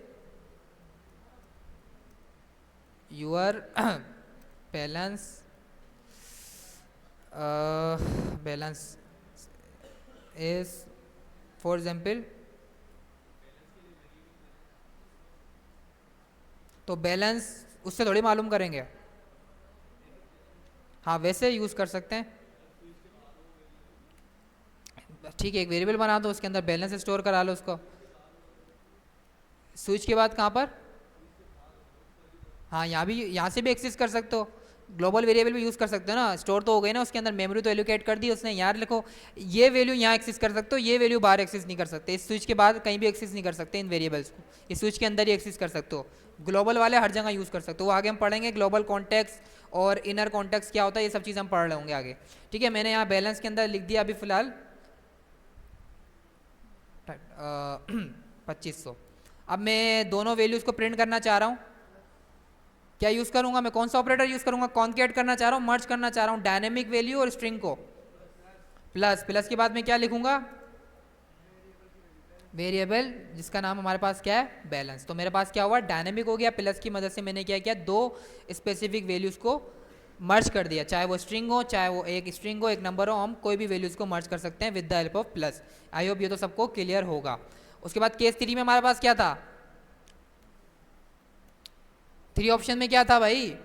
your balance balance is for example, तो बैलेंस उससे थोड़ी मालूम करेंगे, हाँ वैसे यूज़ कर सकते हैं, ठीक है। एक वेरिएबल बना दो, उसके अंदर बैलेंस स्टोर करा लो उसको। स्विच के बाद कहाँ पर, हाँ यहाँ भी, यहाँ से भी एक्सेस कर सकते हो, ग्लोबल वेरिएबल भी यूज़ कर सकते हो ना, स्टोर तो हो गई ना उसके अंदर, मेमोरी तो एलोकेट कर दी उसने, यहाँ लिखो ये वैल्यू यहाँ एक्सेस कर सकते हो, ये वैल्यू बाहर एक्सेस नहीं कर सकते, इस स्विच के बाद कहीं भी एक्सेस नहीं कर सकते इन वेरिएबल्स को, इस स्विच के अंदर ही एक्सेस कर सकते हो। ग्लोबल वाले हर जगह यूज़ कर सकते हो, वो आगे हम पढ़ेंगे, ग्लोबल कॉन्टेक्स्ट और इनर कॉन्टेक्स्ट क्या होता है, ये सब चीज़ हम पढ़ रहे होंगे आगे, ठीक है। मैंने यहाँ बैलेंस के अंदर लिख दिया अभी फ़िलहाल 2500। अब मैं दोनों वैल्यूज़ को प्रिंट करना चाह रहा हूँ, क्या यूज़ करूँगा मैं, कौन सा ऑपरेटर यूज़ करूँगा, कॉन्केट करना चाह रहा हूँ, मर्ज करना चाह रहा हूँ डायनेमिक वैल्यू और स्ट्रिंग को, प्लस प्लस के बाद मैं क्या लिखूँगा, वेरिएबल जिसका नाम हमारे पास क्या है, बैलेंस। तो मेरे पास क्या हुआ, डायनेमिक हो गया, प्लस की मदद से मैंने क्या किया, दो स्पेसिफिक वैल्यूज़ को मर्ज कर दिया, चाहे वो स्ट्रिंग हो, चाहे वो एक स्ट्रिंग हो, एक नंबर हो, हम कोई भी वैल्यूज़ को मर्ज कर सकते हैं with the help of plus. I hope ये तो सबको क्लियर होगा। उसके बाद केस 3 में हमारे पास क्या था, 3 ऑप्शन में क्या था भाई,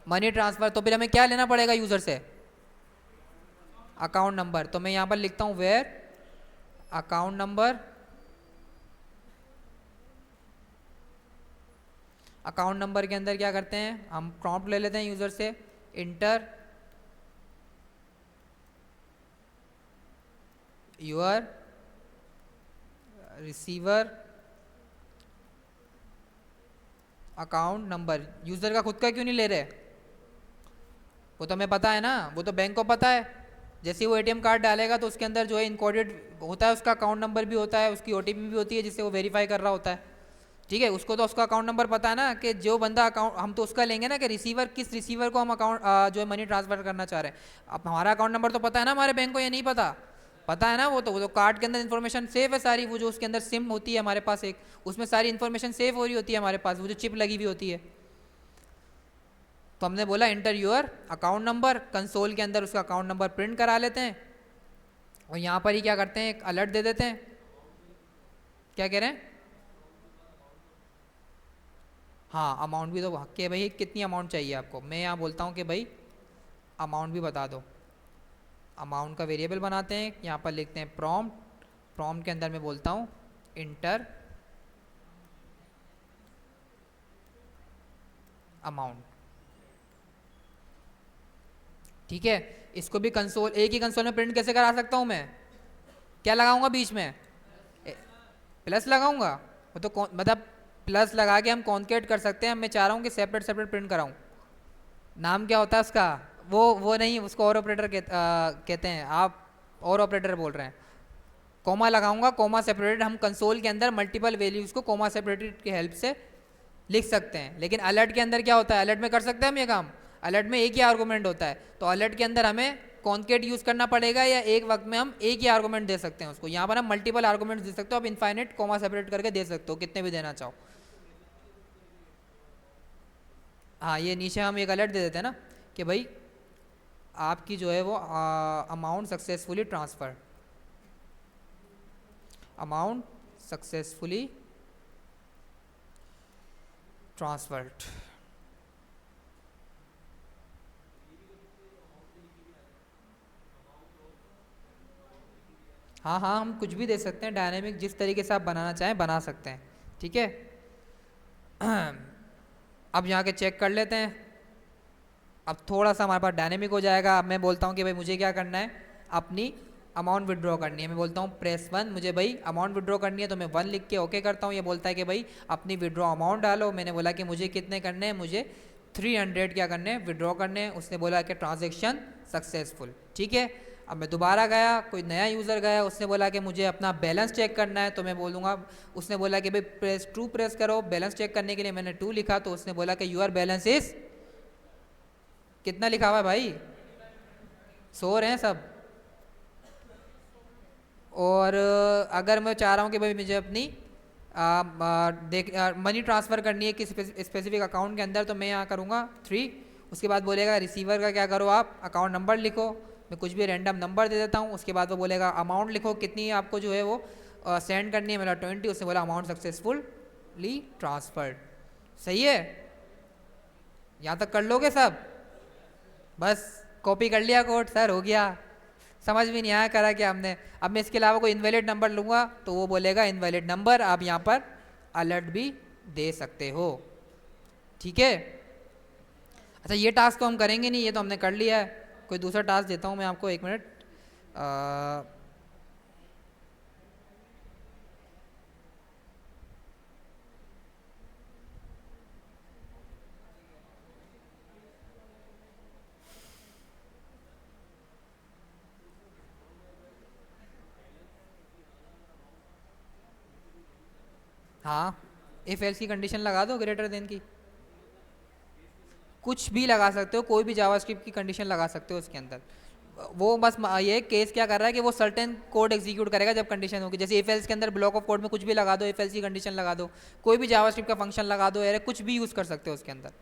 मनी ट्रांसफ़र, तो फिर हमें क्या लेना पड़ेगा यूज़र से, अकाउंट नंबर। तो मैं यहाँ पर लिखता हूँ where account number, account number के अंदर क्या करते हैं हम, प्रॉम्प्ट ले लेते हैं यूज़र से, enter your receiver account number. User का खुद का क्यों नहीं ले रहे, वो तो हमें पता है ना, वो तो बैंक को पता है, जैसे ही वो एटीएम कार्ड डालेगा तो उसके अंदर जो है इनकोडेड होता है, उसका अकाउंट नंबर भी होता है, उसकी ओटीपी भी होती है जिससे वो वेरीफाई कर रहा होता है, ठीक है। उसको तो उसका अकाउंट नंबर पता है ना, कि जो बंदा अकाउंट, हम तो उसका लेंगे ना कि रिसीवर, किस रिसीवर को हम अकाउंट जो है मनी ट्रांसफ़र करना चाह रहे हैं। अब हमारा अकाउंट नंबर तो पता है ना हमारे बैंक को, या नहीं पता, पता है ना, वो तो कार्ड के अंदर इन्फॉर्मेशन सेव है सारी, वो जो उसके अंदर सिम होती है हमारे पास एक, उसमें सारी इन्फॉर्मेशन सेव हो रही होती है हमारे पास, वो जो चिप लगी हुई होती है। तो हमने बोला enter your account number, console के अंदर उसका अकाउंट नंबर प्रिंट करा लेते हैं, और यहाँ पर ही क्या करते हैं, एक अलर्ट दे देते हैं। क्या कह रहे हैं, हाँ अमाउंट भी तो हक है भाई, कितनी अमाउंट चाहिए आपको, मैं यहाँ बोलता हूँ कि भाई अमाउंट भी बता दो। अमाउंट का वेरिएबल बनाते हैं, यहाँ पर लिखते हैं प्रॉम्प्ट, प्रॉम्प्ट के अंदर मैं बोलता हूँ इंटर अमाउंट, ठीक है। इसको भी कंसोल, एक ही कंसोल में प्रिंट कैसे करा सकता हूँ मैं, क्या लगाऊंगा बीच में, प्लस लगाऊंगा, वो तो मतलब प्लस लगा के हम कॉन्केट कर सकते हैं, मैं चाह रहा हूँ कि सेपरेट सेपरेट प्रिंट कराऊँ। नाम क्या होता है उसका, वो नहीं, उसको और ऑपरेटर कहते हैं, आप और ऑपरेटर बोल रहे हैं। कोमा लगाऊंगा, कोमा सेपरेटेड, हम कंसोल के अंदर मल्टीपल वैल्यूज़ को कोमा सेपरेटेड की हेल्प से लिख सकते हैं। लेकिन अलर्ट के अंदर क्या होता है, अलर्ट में कर सकते हैं हम ये काम, अलर्ट में एक ही आर्गूमेंट होता है, तो अलर्ट के अंदर हमें कॉन्केट यूज़ करना पड़ेगा, या एक वक्त में हम एक ही आर्गूमेंट दे सकते हैं उसको। यहाँ पर हम मल्टीपल आर्गूमेंट दे सकते हो, आप इनफाइनेट कोमा सेपरेट करके दे सकते हो, कितने भी देना चाहो। हाँ ये नीचे हम एक अलर्ट दे देते हैं ना कि भाई आपकी जो है वो amount successfully transfer, amount successfully transferred. हाँ हाँ हम कुछ भी दे सकते हैं, डायनेमिक जिस तरीके से आप बनाना चाहें बना सकते हैं, ठीक है। अब यहाँ के चेक कर लेते हैं। अब थोड़ा सा हमारे पास डायनेमिक हो जाएगा। अब मैं बोलता हूँ कि भाई मुझे क्या करना है, अपनी अमाउंट विड्रॉ करनी है। मैं बोलता हूँ प्रेस 1, मुझे भाई अमाउंट विड्रॉ करनी है, तो मैं 1 लिख के ओके करता हूँ। ये बोलता है कि भाई अपनी विड्रॉ अमाउंट डालो। मैंने बोला कि मुझे कितने करने हैं, मुझे 300 क्या करने हैं, विड्रॉ करने हैं। उसने बोला कि ट्रांजेक्शन सक्सेसफुल। ठीक है। अब मैं दोबारा गया, कोई नया यूज़र गया, उसने बोला कि मुझे अपना बैलेंस चेक करना है, तो मैं बोलूँगा, उसने बोला कि भाई प्रेस 2 प्रेस करो बैलेंस चेक करने के लिए। मैंने 2 लिखा, तो उसने बोला कि यूर बैलेंस इज कितना लिखा हुआ है भाई, 100 हैं सब। और अगर मैं चाह रहा हूँ कि भाई मुझे अपनी देख मनी ट्रांसफ़र करनी है किसी स्पेसिफिक अकाउंट के अंदर, तो मैं यहाँ करूँगा 3। उसके बाद बोलेगा रिसीवर का क्या करो, आप अकाउंट नंबर लिखो। मैं कुछ भी रैंडम नंबर दे देता हूँ। उसके बाद वो बोलेगा अमाउंट लिखो, कितनी आपको जो है वो सेंड करनी है। मेरा 20। उसने बोला अमाउंट सक्सेसफुली ट्रांसफर्ड। सही है, यहाँ तक कर लोगे सब? बस कॉपी कर लिया कोड सर, हो गया। समझ में नहीं आया करा क्या हमने। अब मैं इसके अलावा कोई इनवैलिड नंबर लूँगा, तो वो बोलेगा इनवैलिड नंबर। आप यहाँ पर अलर्ट भी दे सकते हो। ठीक है। अच्छा, ये टास्क तो हम करेंगे नहीं, ये तो हमने कर लिया है। कोई दूसरा टास्क देता हूँ मैं आपको, 1 मिनट। हाँ, इफ एल्स की कंडीशन लगा दो, ग्रेटर देन की। कुछ भी लगा सकते हो, कोई भी जावास्क्रिप्ट की कंडीशन लगा सकते हो उसके अंदर। वो बस ये केस क्या कर रहा है कि वो सर्टेन कोड एग्जीक्यूट करेगा जब कंडीशन होगी। जैसे इफ एल्स के अंदर ब्लॉक ऑफ कोड में कुछ भी लगा दो, इफ एल्स की कंडीशन लगा दो, कोई भी जावास्क्रिप्ट का फंक्शन लगा दो, अरे कुछ भी यूज़ कर सकते हो उसके अंदर।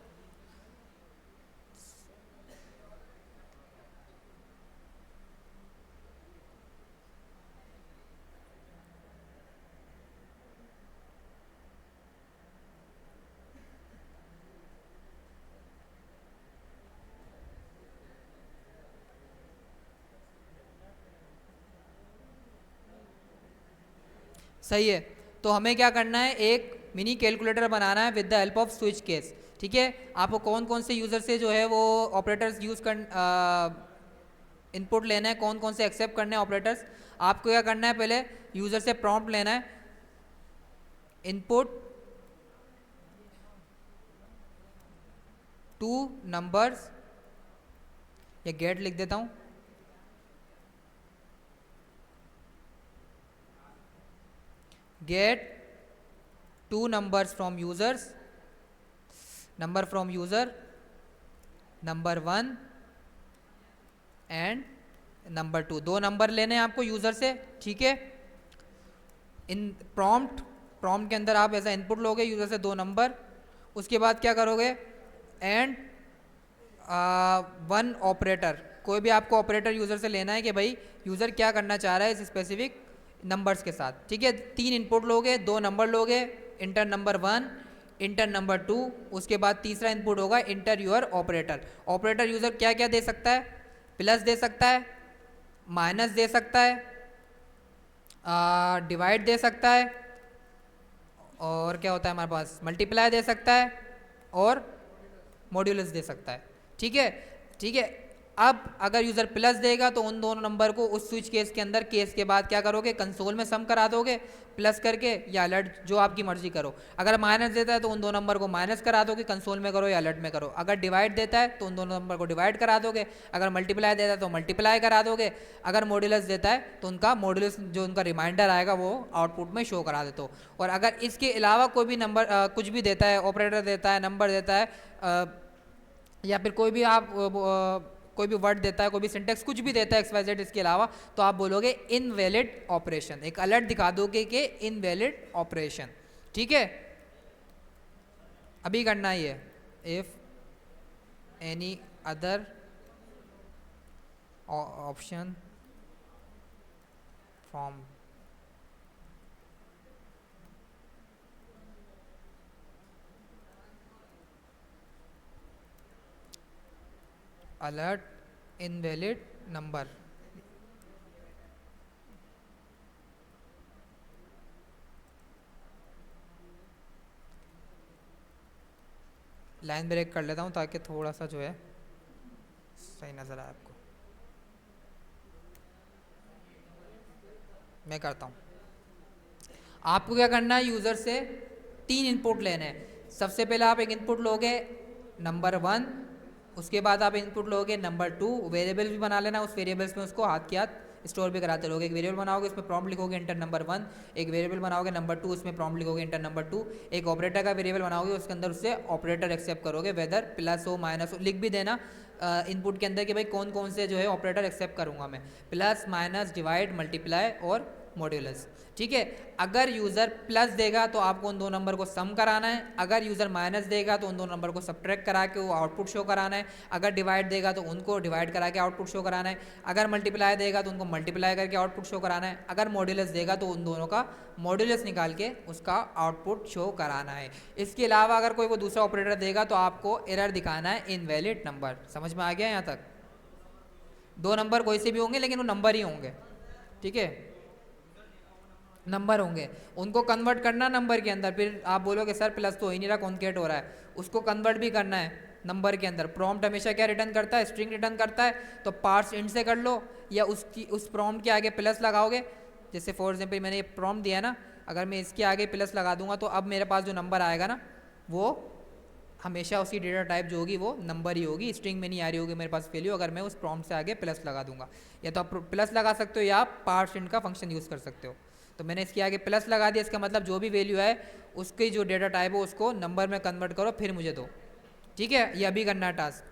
सही है। तो हमें क्या करना है, एक मिनी कैलकुलेटर बनाना है with the help off switch case. ठीक है। आपको कौन कौन से यूज़र से जो है वो ऑपरेटर्स यूज़ कर इनपुट लेना है, कौन कौन से एक्सेप्ट करने हैं ऑपरेटर्स। आपको क्या करना है, पहले यूज़र से प्रॉम्प्ट लेना है, इनपुट टू नंबर्स, या गेट लिख देता हूँ, get 2 numbers from users, number from user, number 1 and number 2। 2 number लेने हैं आपको यूज़र से। ठीक है। इन प्रॉम्प्ट के अंदर आप ऐसा इनपुट लोगे यूज़र से 2 नंबर। उसके बाद क्या करोगे, एंड 1 ऑपरेटर, कोई भी आपको ऑपरेटर यूज़र से लेना है कि भाई यूज़र क्या करना चाह रहा है इस स्पेसिफिक नंबर्स के साथ। ठीक है। 3 इनपुट लोगे, 2 नंबर लोगे, इंटर नंबर 1, इंटर नंबर 2। उसके बाद तीसरा इनपुट होगा enter your operator. Operator user क्या क्या दे सकता है, प्लस दे सकता है, माइनस दे सकता है, डिवाइड दे सकता है, और क्या होता है हमारे पास, मल्टीप्लाई दे सकता है, और मॉड्यूलस दे सकता है। ठीक है। ठीक है। अब अगर यूज़र प्लस देगा तो उन दोनों नंबर को उस स्विच केस के अंदर, केस के बाद क्या करोगे, कंसोल में सम करा दोगे प्लस करके, या अलर्ट, जो आपकी मर्जी करो। अगर माइनस देता है तो उन दो नंबर को माइनस करा दोगे, कंसोल में करो या अलर्ट में करो। अगर डिवाइड देता है तो उन दोनों नंबर को डिवाइड करा दोगे। अगर मल्टीप्लाई देता है तो मल्टीप्लाई करा दोगे। अगर मॉड्यूलस देता है तो उनका मॉड्यूलस, जो उनका रिमाइंडर आएगा वो आउटपुट में शो करा देते हो। और अगर इसके अलावा कोई भी नंबर कुछ भी देता है, ऑपरेटर देता है, नंबर देता है, या फिर कोई भी आप कोई भी वर्ड देता है, कोई भी सिंटेक्स कुछ भी देता है XYZ इसके अलावा, तो आप बोलोगे इनवैलिड ऑपरेशन, एक अलर्ट दिखा दोगे कि इनवैलिड ऑपरेशन। ठीक है। अभी करना ही है, if any other option from alert invalid number. Line break कर लेता हूँ ताकि थोड़ा सा जो है सही नज़र आए आपको। मैं करता हूँ। आपको क्या करना है, यूज़र से 3 इनपुट लेने हैं। सबसे पहले आप एक इनपुट लोगे नंबर 1, उसके बाद आप इनपुट लोगे नंबर 2, वेरिएबल भी बना लेना, उस वेरिएबल्स में उसको हाथ के हाथ स्टोर भी कराते रहोगे। एक वेरिएबल बनाओगे उसमें प्रॉम्प्ट लिखोगे इंटर नंबर 1, एक वेरिएबल बनाओगे नंबर 2 उसमें प्रॉम्प्ट लिखोगे इंटर नंबर 2, एक ऑपरेटर का वेरिएबल बनाओगे उसके अंदर उससे ऑपरेटर एक्सेप्ट करोगे, वेदर प्लस हो माइनस हो। लिख भी देना इनपुट के अंदर कि भाई कौन कौन से जो है ऑपरेटर एक्सेप्ट करूँगा मैं, प्लस माइनस डिवाइड मल्टीप्लाई और मॉड्यूलस। ठीक है, अगर यूज़र प्लस देगा तो आपको उन दो नंबर को सम कराना है, अगर यूज़र माइनस देगा तो उन दो नंबर को सब्ट्रैक्ट करा के वो आउटपुट शो कराना है, अगर डिवाइड देगा तो उनको डिवाइड करा के आउटपुट शो कराना है, अगर मल्टीप्लाई देगा तो उनको मल्टीप्लाई करके आउटपुट शो कराना है, अगर मॉड्यूलस देगा तो उन दोनों का मॉड्यूलस निकाल के उसका आउटपुट शो कराना है। इसके अलावा अगर कोई वो दूसरा ऑपरेटर देगा तो आपको एरर दिखाना है इनवैलिड नंबर। समझ में आ गया यहाँ तक? 2 नंबर कोई से भी होंगे लेकिन वो नंबर ही होंगे। ठीक है, नंबर होंगे, उनको कन्वर्ट करना नंबर के अंदर। फिर आप बोलोगे सर प्लस तो हो ही नहीं रहा, कॉन्केट हो रहा है, उसको कन्वर्ट भी करना है नंबर के अंदर। प्रॉम्प्ट हमेशा क्या रिटर्न करता है, स्ट्रिंग रिटर्न करता है, तो पार्ट्स इंट से कर लो या उसकी उस प्रॉम्प्ट के आगे प्लस लगाओगे। जैसे फॉर एग्जाम्पल मैंने ये प्रॉम्प्ट दिया ना, अगर मैं इसके आगे प्लस लगा दूंगा तो अब मेरे पास जो नंबर आएगा ना वो हमेशा उसकी डेटा टाइप जो होगी वो नंबर ही होगी, स्ट्रिंग में नहीं आ रही होगी मेरे पास वैल्यू, अगर मैं उस प्रॉम्प्ट से आगे प्लस लगा दूंगा। या तो आप प्लस लगा सकते हो या आप पार्ट्स इंट का फंक्शन यूज़ कर सकते हो। तो मैंने इसके आगे प्लस लगा दिया, इसका मतलब जो भी वैल्यू है उसकी जो डेटा टाइप हो उसको नंबर में कन्वर्ट करो फिर मुझे दो। ठीक है, ये अभी करना है टास्क।